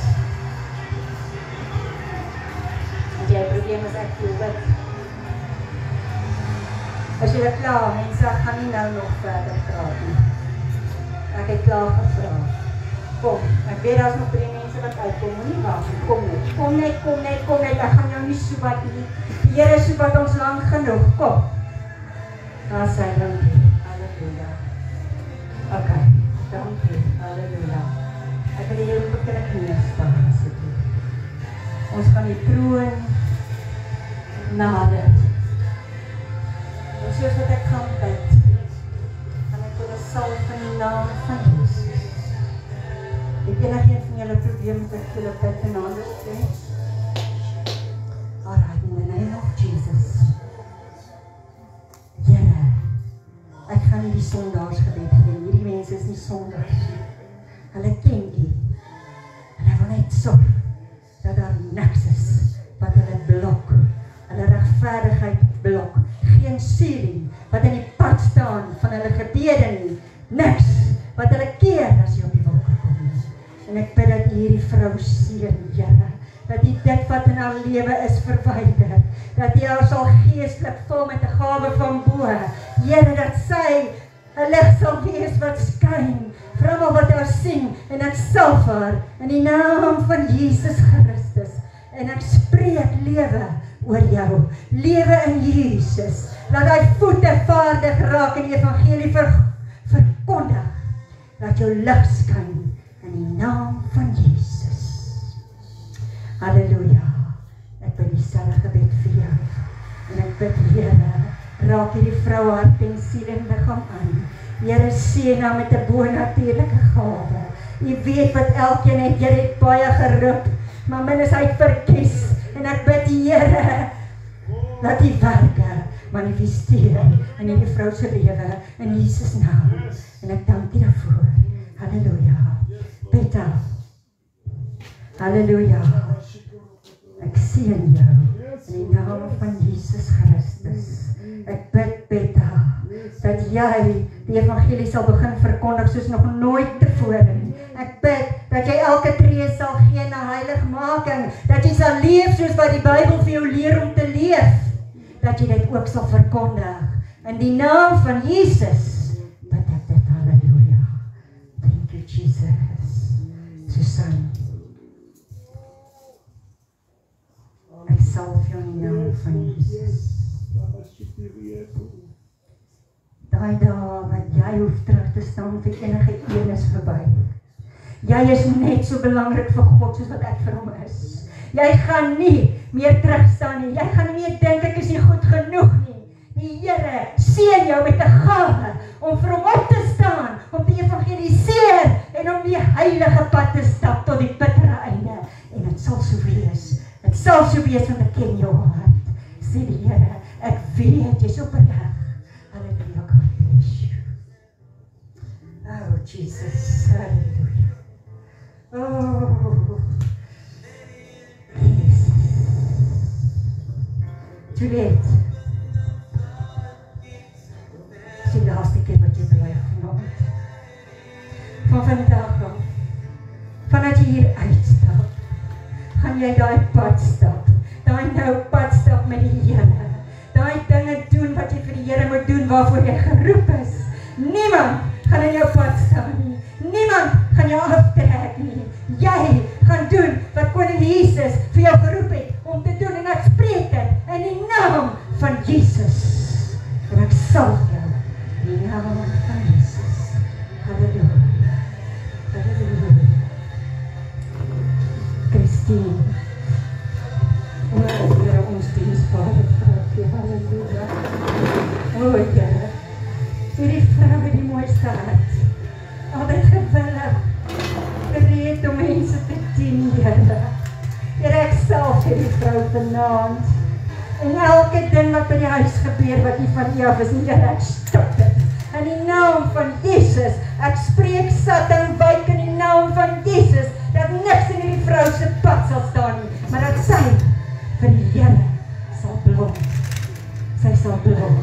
As jy 'n probleem is, ek voel dit. As jy klaar, mense, ek gaan nie nou nog verder praat nie. Ek het klaar gevra. Kom, ek weet daar's nog 3 mense wat uitkom, moenie wag nie, kom net, ek gaan jou nie soebat nie. Die Here soebat ons lank genoeg, kom. Daar sy dankie, halleluja. Okay. Dankie, halleluja. Ek wil hier op die knieë staan, asseblief. Ons gaan die troon nader. En soos wat ek gaan bid, gaan ek vir 'n salf in die naam van Jesus. Het enigeen van julle probleem met ek julle bid en anders sê? Alright, in the name of Jesus. Here, ek gaan nie die sondaarsgebed gee. Hierdie mense is nie sondaars nie. Hulle ken U. En hy wil net sorg dat daar niks is wat hulle blok. Hulle regverdigheid blok. Geen ceiling wat in die pad staan van hulle gebede nie. Niks wat hulle keer as jy op die wolke kom. En ek bid dat U hierdie vrou seën, Here. Dat U dit wat in haar lewe is verwyder. Dat U haar sal geestelik vul met 'n gawe van bo. Here, dat sy 'n lig sal wees wat skyn vir almal wat haar sien, en ek salf haar in die naam van Jesus Christus. En ek spreek lewe oor jou, lewe in Jesus. Laat hy voete vaardig raak en die evangelie verkondig. Laat jou lig skyn in die naam van Jesus. Halleluja. Ek bid dieselfde gebed vir jou. En ek bid, Here, raak hierdie vrou hart en siel en liggaam aan. Here, seën haar met 'n bonatuurlike gawe. U weet wat elkeen het, Here het baie geroep, maar min is hy verkies. En ek bid, Here, laat die werke manifesteer in hierdie vrou se lewe in Jesus naam. En ek dank U daarvoor. Halleluja. Beta. Halleluja. Ek seën jou in die naam van Jesus Christus. Ek bid, Beta, dat jy die evangelie sal begin verkondig soos nog nooit tevore nie. Ek bid dat jy elke tree sal gee na heiligmaking, dat jy sal leef soos wat die Bybel vir jou leer om te leef, dat jy dit ook sal verkondig. In die naam van Jesus bid ek dit, halleluja. Thank you, Jesus. Susan, ek salf jou in die naam van Jesus. Daai dae wat jy hoef terug te staan vir enige een is verby. Jy is net so belangrik vir God soos wat ek vir hom is. Jy gaan nie meer terugstaan nie. Jy gaan nie meer dink ek is nie goed genoeg nie. Die Here seën jou met 'n gawe om vir hom op te staan, om te evangeliseer en om die heilige pad te stap tot die bittere einde. En dit sal so wees. Dit sal so wees want ek ken jou hart. Sê die Here, ek weet jy's opreg. Halleluja, God bless you. Oh, Jesus, halleluja. Oh, Jesus. Juliet. Dis die laaste keer wat jy bly vanaand. Van vandag af, vanat jy hier uitstap, gaan jy daai pad stap. Daai nou pad stap met die Here. Daai dinge doen wat jy vir die Here moet doen waarvoor jy geroep is. Niemand gaan in jou pad staan nie. Niemand gaan jou aftrek nie. Jy gaan doen wat Koning Jesus vir jou geroep het om te doen, en ek spreek dit in die naam van Jesus. En ek salf jou in die naam van Jesus. Halleluja. Halleluja. Christine. Here ons diensvader vrou. Halleluja. O Here. Hierdie vrou met die mooiste hart. Altyd gewillig. Gereed om mense te dien, Here. Here, ek salf hierdie vrou vanaand. En elke ding wat by die huis gebeur wat nie van U af is nie, Here, ek stop dit. In die naam van Jesus, ek spreek Satan wyk in die naam van Jesus, dat niks in hierdie vrou se pad sal staan nie, maar dat sy vir die Here sal blom. Sy sal blom,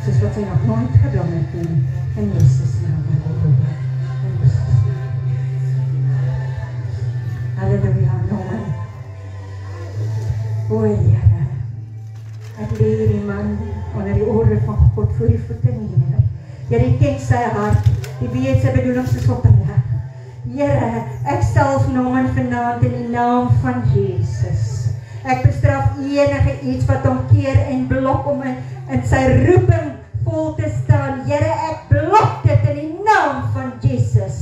soos wat sy nog nooit geblom het nie, in Jesus naam. Halleluja, Nomen. O Here, ek lê hierdie man onder die orde van God voor die voete neer. Here, U ken sy hart, U weet sy bedoelings is opreg. Here, ek salf Nomen vanaand in die naam van Jesus. Ek bestraf enige iets wat hom keer en blok om in sy roeping vol te staan. Here, ek blok dit in die naam van Jesus.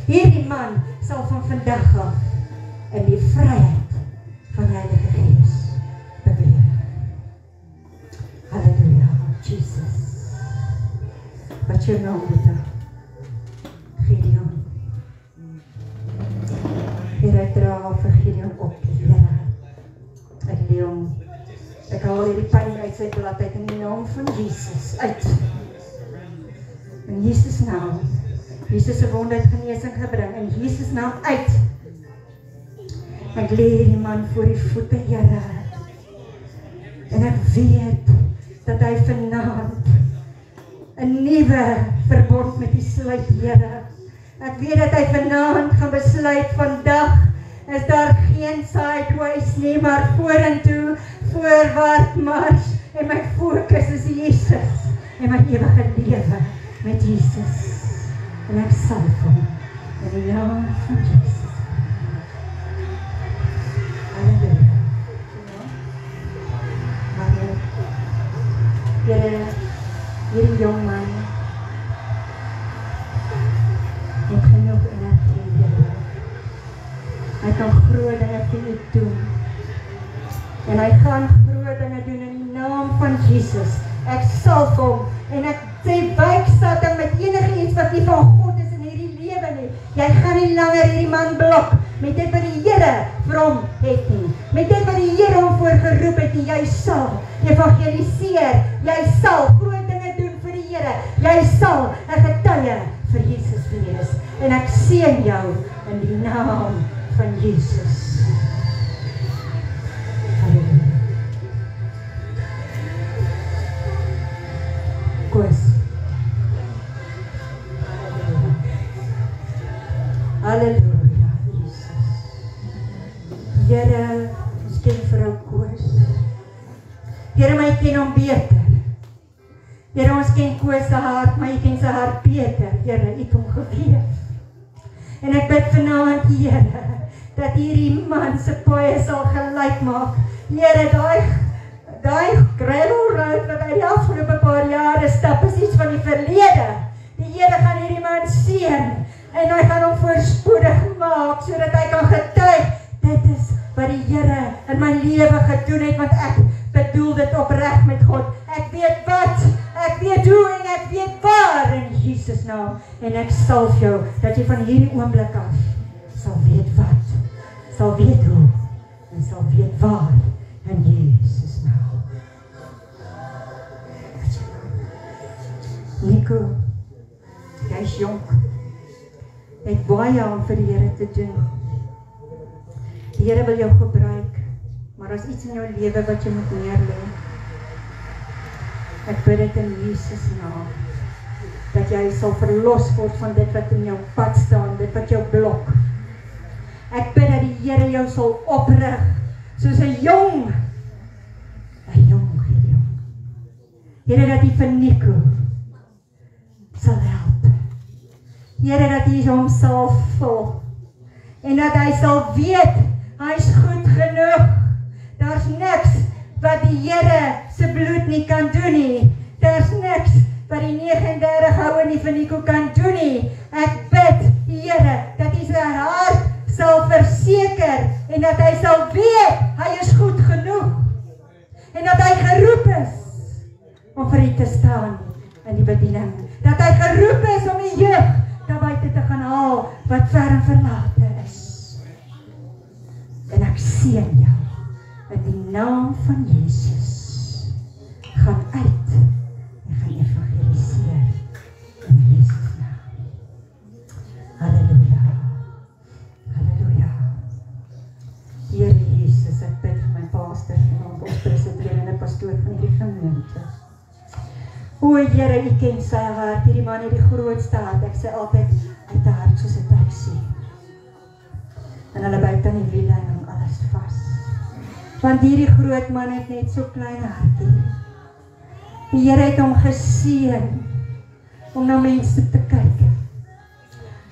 Hierdie man sal van vandag af in die vryheid van die Heilige Gees beweeg. Halleluja, Jesus. Wat jou naam Luther? Gideon. Here, ek dra vir Gideon op, Here. Ek lê hom. Ek haal hierdie pyn uit sy blad uit in die naam van Jesus uit. In Jesus naam. Jesus se wonde het genesing gebring. In Jesus naam uit. Ek lê hierdie man voor die voete, Here. En ek weet dat hy vanaand 'n nuwe verbond met U sluit, Here. Ek weet dat hy vanaand gaan besluit, vandag is daar geen sideways nie, maar vorentoe, voorwaarts mars. En my fokus is Jesus en my ewige lewe met Jesus. En ek salf hom in die naam van Jesus. Halleluja. Here, hierdie jong man het genoeg energie, Here. Hy kan groot dinge vir U doen. En hy gaan groot dinge doen in die naam van Jesus. Ek salf hom en ek sê wyk Satan met enige iets wat nie van God is in hierdie lewe nie. Jy gaan nie langer hierdie man blok met dit wat die Here vir hom het nie. Met dit wat die Here hom voorgeroep het nie. Jy sal evangeliseer. Jy sal groot dinge doen vir die Here. Jy sal 'n getuie vir Jesus wees. En ek seën jou in die naam van Jesus. Halleluja. Koos. Halleluja, Jesus. Here, ons ken vrou Koos. Here, my ken hom beter. Here, ons ken Koos se hart, maar jy ken sy hart beter. Here, U het hom geweef. En ek bid vanaand, Here, dat hierdie man se paai sal gelyk maak. Here, daai gravel road wat hy die afgelope paar jare stap, is iets van die verlede. Die Here gaan hierdie man seën en hy gaan hom voorspoedig maak, sodat hy kan getuig, dit is wat die Here in my lewe gedoen het, want ek bedoel dit opreg met God. Ek weet wat, ek weet hoe en ek weet waar in Jesus naam. En ek salf jou, dat jy van hierdie oomblik af sal weet wat, sal weet hoe en sal weet waar in Jesus naam. Nico, jy is jonk. Jy het baie om vir die Here te doen. Die Here wil jou gebruik, maar daar is iets in jou lewe wat jy moet neerlê. Ek bid dit in Jesus naam, dat jy sal verlos word van dit wat in jou pad staan, dit wat jou blok. Ek bid dat die Here jou sal oprig, soos 'n jong Gideon. Here, dat die vir Nico sal help. Here, dat hy hom sal vul, en dat hy sal weet, hy is goed genoeg. Daar's niks wat die Here se bloed nie kan doen nie. Daar's niks wat die 39 houe nie van Nico kan doen nie. Ek bid die Here dat hy sy hart sal verseker en dat hy sal weet hy is goed genoeg en dat hy geroep is om vir u te staan in die bediening. Dat hy geroep is om die jeug daar buite te gaan haal wat ver en verlate is. En ek seën jou in die naam van Jesus. Gaan uit en gaan evangeliseer in Jesus naam. Halleluja. Halleluja. Here Jesus, ek bid vir my pastor en ons presiderende pastoor van die gemeente. O Here, u ken sy hart, hierdie man het die grootste hart, ek sê altyd uit die hart soos 'n taxi. En hulle byt aan die wiele en hom alles vas. Want hierdie groot man het net so klein hartie. Die Here het hom geseën om na mense te kyk.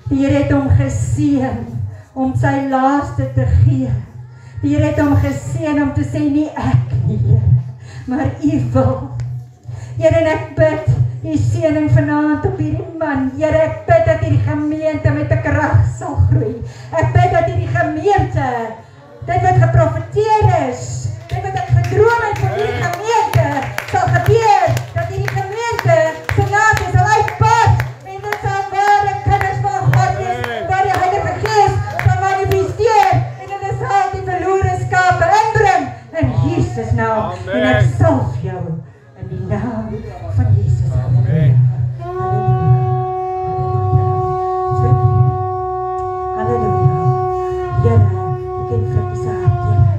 Die Here het hom geseën om sy laaste te gee. Die Here het hom geseën om te sê nie ek nie, Here, maar u wil. Here, en ek bid die seëning vanaand op hierdie man. Here, ek bid dat hierdie gemeente met 'n krag sal groei. Ek bid dat hierdie gemeente, dit wat geprofeteer is, dit wat ek gedroom het van hierdie gemeente, sal gebeur, dat hierdie gemeente se naam sal uitbars, en dit sal ware kinders van God wees, waar die Heilige Gees sal manifesteer, en hulle sal die verlore skape inbring, in Jesus naam, en ek salf jou, in die naam van Jesus. Halleluja. Halleluja. Here, ek ken Frikkie se hart, Here.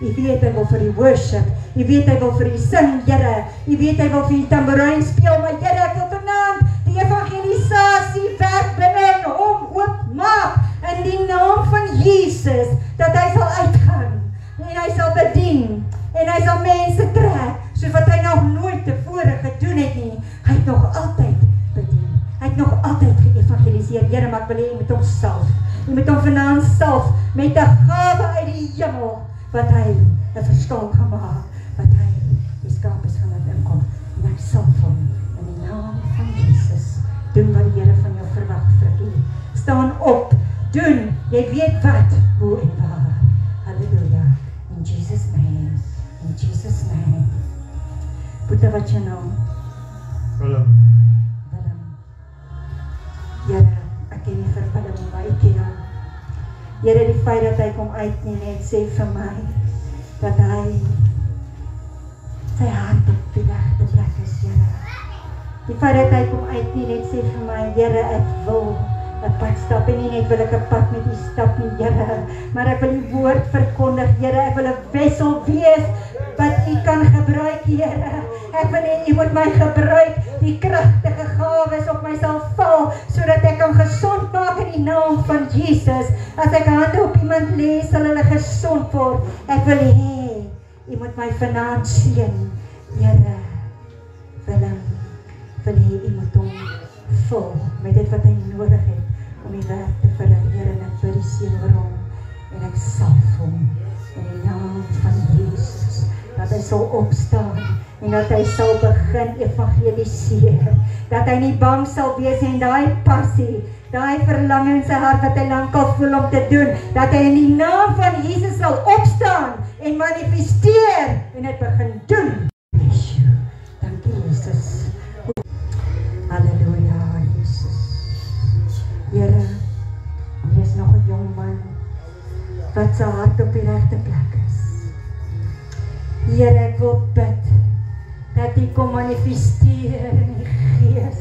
U weet hy wil vir die worship, u weet hy wil vir die sing, Here. U weet hy wil vir die tamboerijn speel, maar Here, ek wil vanaand die evangelisasie werk binne in hom oopmaak, in die naam van Jesus, dat hy sal uitgaan, en hy sal bedien, en hy sal mense trek, soos wat hy nog nooit tevore gedoen het nie. Hy het nog altyd bedien. Hy het nog altyd geëvangeliseer. Here, maar ek wil hê jy moet hom salf. Jy moet hom vanaand salf met 'n gawe uit die hemel, wat hy 'n verskil kan maak, wat hy die skape gaan laat inkom. En ek salf hom in die naam van Jesus. Doen wat die Here van jou verwag, Frikkie. Staan op. Doen. Jy weet wat, hoe en waar. Halleluja. In Jesus' name. In Jesus' name. Boete, wat jou naam? Willem. Willem. Here, ek ken nie vir Willem, maar ek ken hom. Here, die feit dat hy kom uit nie net sê vir my, dat hy sy hart op die regte plek is, Here. Die feit dat hy kom uit nie net sê vir my, Here, ek wil 'n pad stap, en nie net wil ek 'n pad met u stap nie, Here, maar ek wil die woord verkondig, Here, ek wil 'n wessel wees, wat u kan gebruik, Here. Ek wil hê u moet my gebruik, die kragtige gawes op my sal val, sodat ek kan gesond maak in die naam van Jesus. As ek hande op iemand lê, sal hulle gesond word. Ek wil hê, u moet my vanaand seën, Here. Willem, wil hê u moet hom vul met dit wat hy nodig het om die werk te verrig, Here, en ek bid die seën oor hom, en ek salf hom in die naam van Jesus, dat hy sal opstaan, en dat hy sal begin evangeliseer, dat hy nie bang sal wees, en daai passie, daai verlang in sy hart, wat hy lankal voel om te doen, dat hy in die naam van Jesus sal opstaan, en manifesteer, en het begin doen. Dankie, Jesus. Halleluja, Jesus. Here, hier is nog 'n jong man, wat sy hart op die regte plek is. Here, ek wil bid, dat hy kom manifesteer in die Gees.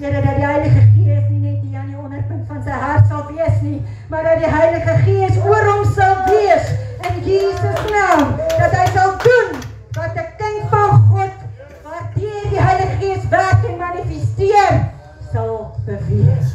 Here, dat die Heilige Gees nie net hier aan die onderpunt van sy hart sal wees nie, maar dat die Heilige Gees oor hom sal wees, in Jesus naam, dat hy sal doen, wat 'n kind van God, waardeur die Heilige Gees werk en manifesteer, sal beweeg.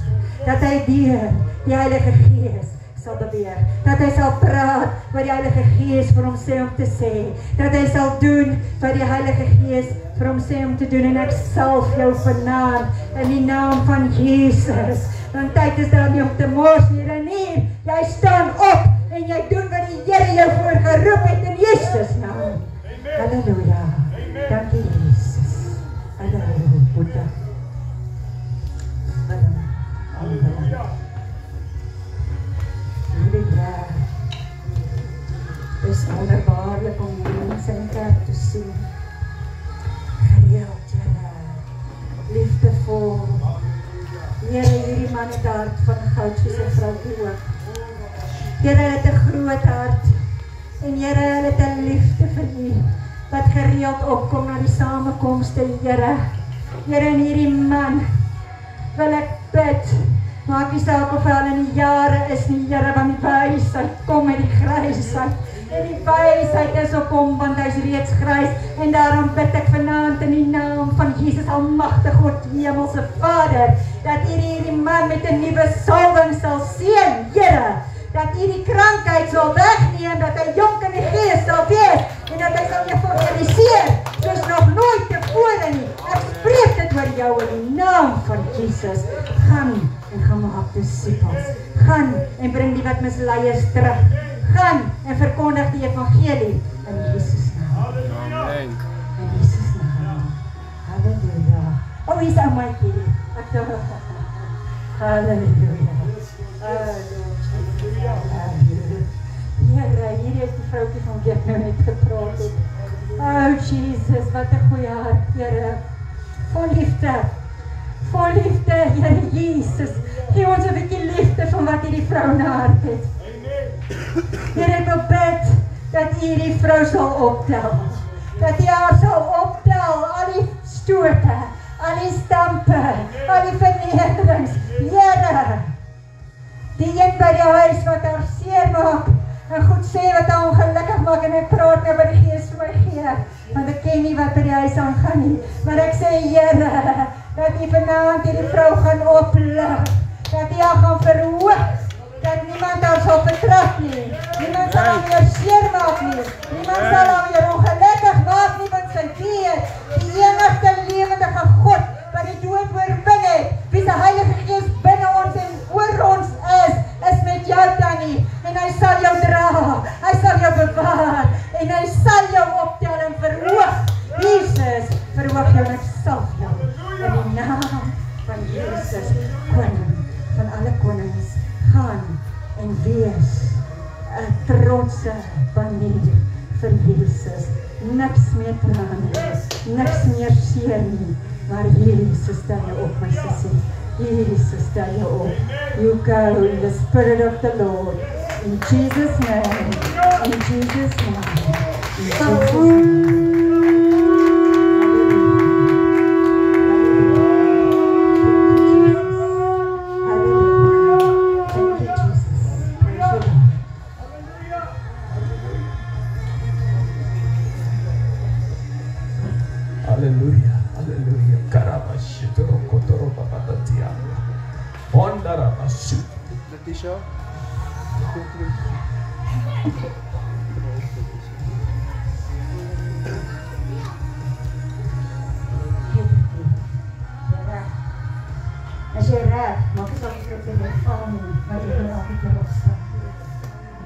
Dat hy deur die Heilige Gees sal beweeg, dat hy sal praat wat die Heilige Gees vir hom sê om te sê, dat hy sal doen wat die Heilige Gees vir hom sê om te doen, en ek salf jou vanaand in die naam van Jesus, want tyd is daar nie om te mors nie, jy staan op en jy doen wat die Here jou voor geroep het in Jesus naam. Halleluja. Dankie Jesus. Halleluja. Buddha. Halleluja. Halleluja. Het is wonderbaarlijk om mense in kerk te sien. Gereeld, Here. Liefdevol. Here, hierdie man het hart van goud soos 'n vroukie ook. Here, hy het 'n groot hart. En Here, hy het 'n liefde vir U wat gereeld opkom na die samekomste, Here. Here, en hierdie man wil ek bid. Maak nie saak of hy al in die jare is nie, Here, want die wysheid kom met die grysheid. En die wysheid is op hom, want hy is reeds grys. En daarom bid ek vanaand in die naam van Jesus Almagtige God, Hemelse Vader, dat U hierdie man met 'n nuwe salwing sal seën, Here. Dat U die krankheid sal wegneem, dat hy jonk in die gees sal wees, en dat hy sal evangeliseer, soos nog nooit tevore nie. Ek spreek dit oor jou in die naam van Jesus. Gaan en gaan maak disippels. Gaan en bring die wat mislei is terug. Gaan en verkondig die evangelie in Jesus naam. Amen. In Jesus naam. Halleluja. Oh, hier is ou Maatjie. Ek dink. Halleluja. Here, hier is die vroukie van wie ek nou net gepraat het. Oh Jesus, wat 'n goeie hart, Here. Vol liefde. Vol liefde, Here Jesus. Gee ons 'n bietjie liefde van wat hierdie vrou na hart het. Here, ek wil bid dat U hierdie vrou sal optel. Dat U haar sal optel, al die stote, al die stampe, al die vernederings. Here, die een by die huis wat haar seer maak, en goed sê wat haar ongelukkig maak, en ek praat nou wat die Gees vir my gee, want ek ken nie wat by die huis aangaan nie, maar ek sê, Here, dat U vanaand hierdie vrou gaan oplig, dat U haar gaan verhoog, dat niemand haar sal vertrap nie, niemand sal haar weer seer maak nie, niemand sal haar weer ongelukkig maak nie, want sy weet, die enigste lewendige God, wat die dood oorwin het, wie se Heilige Gees binne ons en oor ons is met jou Tannie, en hy sal jou dra, hy sal jou bewaar, en hy sal jou optel en verhoog. Jesus, verhoog jou en ek salf jou, in die naam van Jesus, koning van alle konings, gaan en wees 'n trotse banier vir Jesus. Niks meer trane, niks meer seer nie, maar Jesus stel jou op, my sussie. Jesus stel jou op. You go in the Spirit of the Lord. In Jesus' name. In Jesus' name. In Jesus' name. Hallelujah. Hallelujah. Karabashitoro kotoro babatatia. Ondarabasu. Letitia. As jy reg, maak nie saak of jy val nie, maar jy kan elke keer opstaan.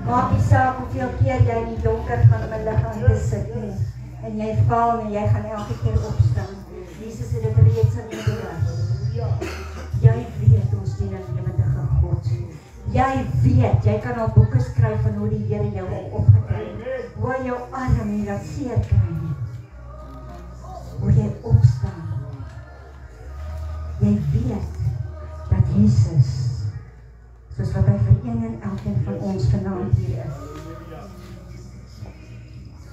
Maak nie saak hoeveel keer jy in die donker van my liggaam te sit nie, en jy val en jy gaan elke keer opstaan. Jesus het dit reeds aan jou bereik. Jy weet ons dien 'n lewendige God. Jy weet, jy kan al boeke skryf van hoe die Here jou opgetel het, hoe hy jou arm nie dat seer kry nie, hoe jy opstaan. Jy weet dat Jesus, soos wat hy vir een en elkeen van ons vanaand hier is.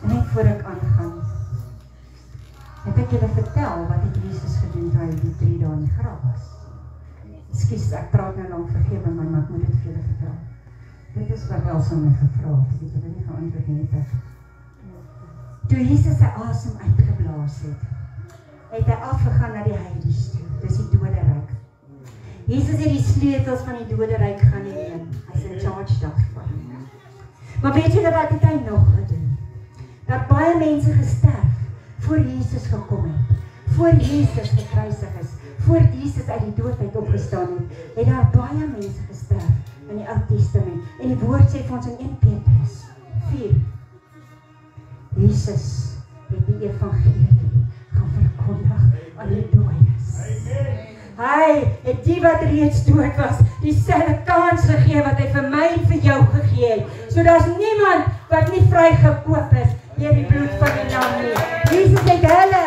En net voor ek aangaan, het ek julle vertel wat het Jesus gedoen toe hy die 3 dae in die graf was. Ekskuus, ek praat nou lang, vergewe my, maar ek moet dit vir julle vertel. Dit is wat Elsa my gevra het, ek het julle nie geantwoord nie. Toe Jesus sy asem uitgeblaas het hy afgegaan na die Hades toe, dis die doderyk. Jesus het die sleutels van die doderyk gaan neem, hy is in charge daarvan. Maar weet julle wat het hy nog gedoen? Dat baie mense gesterf, voor Jesus gekom het, voor Jesus gekruisig is, voor Jesus uit die dood uit opgestaan het daar baie mense gesterf in die Ou Testament. En die woord sê vir ons in 1 Petrus 4, Jesus die evangelie gaan verkondig aan die dooies. Hy het die wat reeds dood was, dieselfde kans gegee wat hy vir my en vir jou gegee het. So daar's niemand wat nie vrygekoop is deur die bloed van die lam nie. Jesus het hulle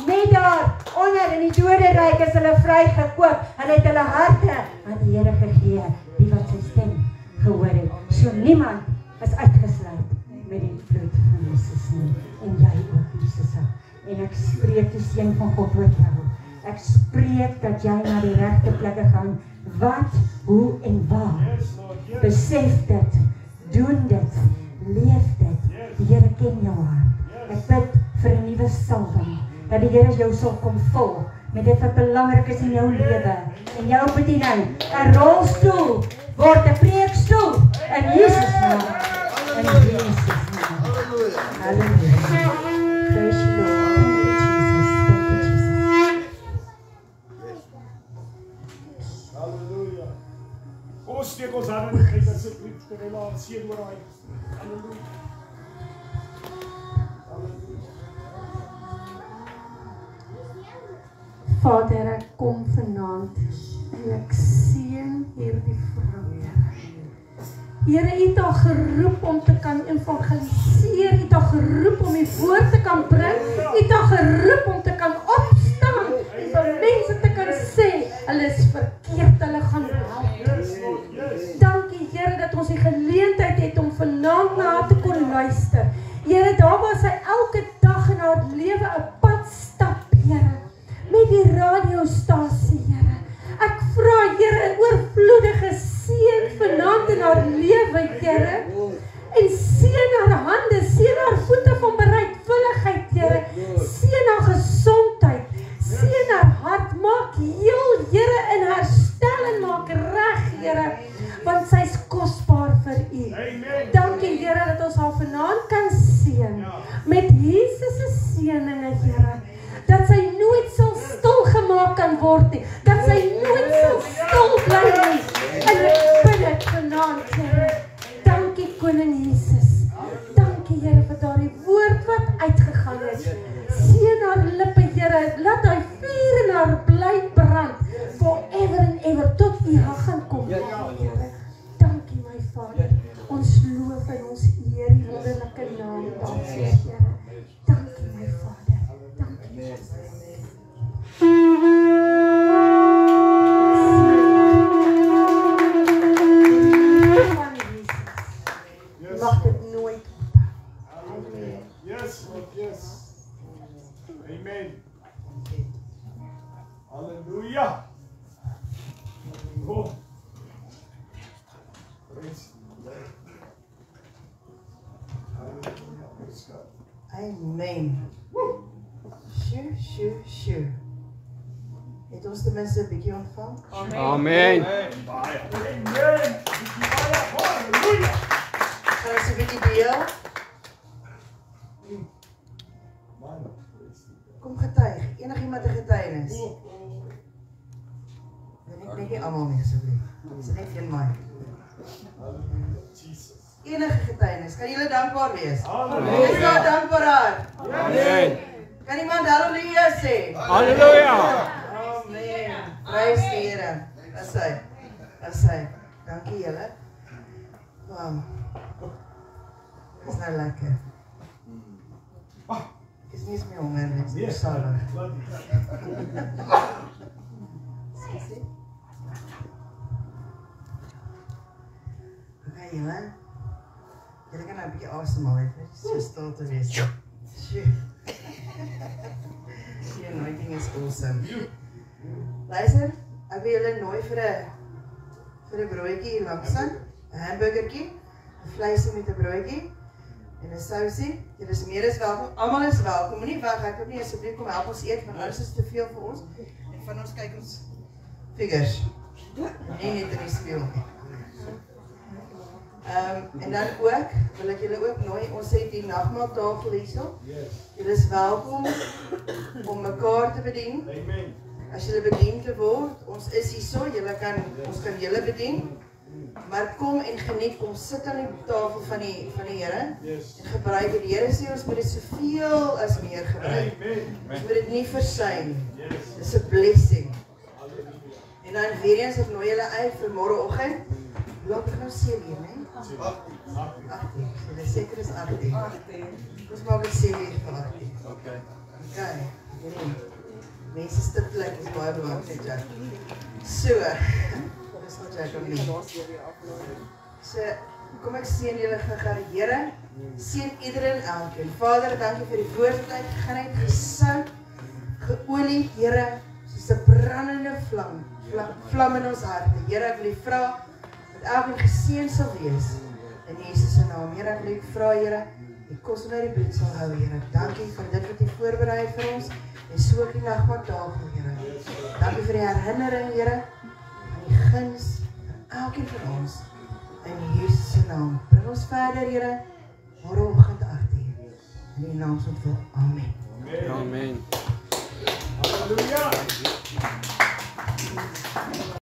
net daar onder in die doderyk is hulle vrygekoop. Hulle het hulle harte aan die Here gegee, die wat sy stem gehoor het. So niemand is uitgesluit met die bloed van Jesus nie. En jy ook, Jesus. En ek spreek die seën van God oor jou. Ek spreek dat jy na die regte plekke gaan. Wat, hoe en waar. Besef dit, doen dit, leef dit. Die Here ken jou hart. Ek bid vir 'n nuwe salwing, dat die Here jou sal kom vul met dit wat belangrik is in jou lewe, in jou bediening. 'n rolstoel word 'n preekstoel in Jesus naam. In Jesus naam. Halleluja. Praise the Lord. Ons steek ons hande in uit asseblief vir hulle aan seën oor hy. Halleluja. Vader, ek kom vanaand en ek seën hierdie vrou. Here, U het haar geroep om te kan evangeliseer, U het haar geroep om die woord te kan bring, U het haar geroep om te kan opstaan en vir mense te kan sê, hulle is verkeerd, hulle gaan help. Dankie Here dat ons die geleentheid het om vanaand na haar te kon luister. Here, daar waar sy elke dag in haar lewe 'n pad stap, Here, met die radiostasie, Here. Ek vra, Here, 'n oorvloedige seën vanaand in haar lewe, Here. En seën haar hande, seën haar voete van bereidwilligheid, Here. Seën haar gesondheid, seën haar hart, maak heel, Here, en herstel en maak reg, Here, want sy is kosbaar vir U. Dankie, Here, dat ons haar vanaand kan seën met Jesus se seëninge, Here. Dat sy nooit sal stil gemaak kan word nie, dat sy nooit sal stil bly nie. En ek bid dit vanaand, Here. Dankie Koning Jesus. Dankie Here vir daardie woord wat uitgegaan het. Seën haar lippe, Here, laat hy vuur in haar bly brand, forever and ever, tot U gaan kom, Here. Dankie my Vader. Ons loof en ons eer die wonderlike naam daarvoor, Here. Dankie my Vader. Dankie Jesus. Mag dit nooit ophou. Amen. Yes, Lord, yes. Amen. Halleluja. Oh. Praise God. Amen. Sjoe. Het ons tenminste 'n bietjie ontvang? Amen. Amen. Halleluja. Gaan ons 'n bietjie deel? Kom getuig. Enigiemand 'n getuienis? Net nie almal nie asseblief. Dis net een man. Jesus. Enige getuienis. Kan julle dankbaar wees? Amen. Is daar dankbaarheid? Amen. Kan iemand halleluja sê? Halleluja. Amen. Prys die Here. Dis hy. Dankie julle. Wow. Dis nou lekker. Ek is nie eens meer honger nie. Ek is salig. Okay, julle. Julle kan nou 'n bietjie asemhaal, net so stil te wees. Sjoe. Die anointing is awesome. Luister, ek wil julle nooi vir 'n broodjie hier langs aan, 'n hamburgertjie, 'n vleisie met 'n broodjie en 'n sousie. Julle is meer as welkom. Almal is welkom. Moenie weghardloop nie, asseblief kom help ons eet, want alles is te veel vir ons. En van ons kyk ons figures. Nee, net in die spieël nie. En dan ook, wil ek julle ook nooi, ons het die nagmaaltafel hierso. Julle is welkom om mekaar te bedien. Amen. As julle bedien te word, ons is hierso, ons kan julle bedien. Maar kom en geniet, kom sit aan die tafel van die Here Yes. en gebruik dit. Die Here sê ons moet dit soveel as meer gebruik. Ons moet dit nie versuim nie. Yes. Dis 'n blessing. En dan weer eens ek nooi julle uit vir môreoggend. Laat ek nou 7 uur, né? 18. Dit seker is 18. Ons maak dit 7 uur vir 18. Okay. Okay. Hierdie mense stiptelik is baie belangrik, Jack. So, dis wat Jack om nie. So, kom ek seën julle gou die Here. Seën iedereen elkeen. Vader, dankie vir die woord wat uitgegaan het, gesout, geolie, Here, soos 'n brandende vlam in ons harte. Here, ek wil U vra dat elkeen geseën sal wees in Jesus se naam. Here, ek wil U vra, Here, die kos onder die bloed sal hou, Here. Dankie vir dit wat U voorberei het vir ons en so ook die nagmaaldtafel, Here. Dankie vir die herinnering, Here, aan die guns van elkeen van ons in Jesus se naam. Bring ons verder, Here, môreoggend 18:00. In U naam se naam. Amen. Amen. Halleluja.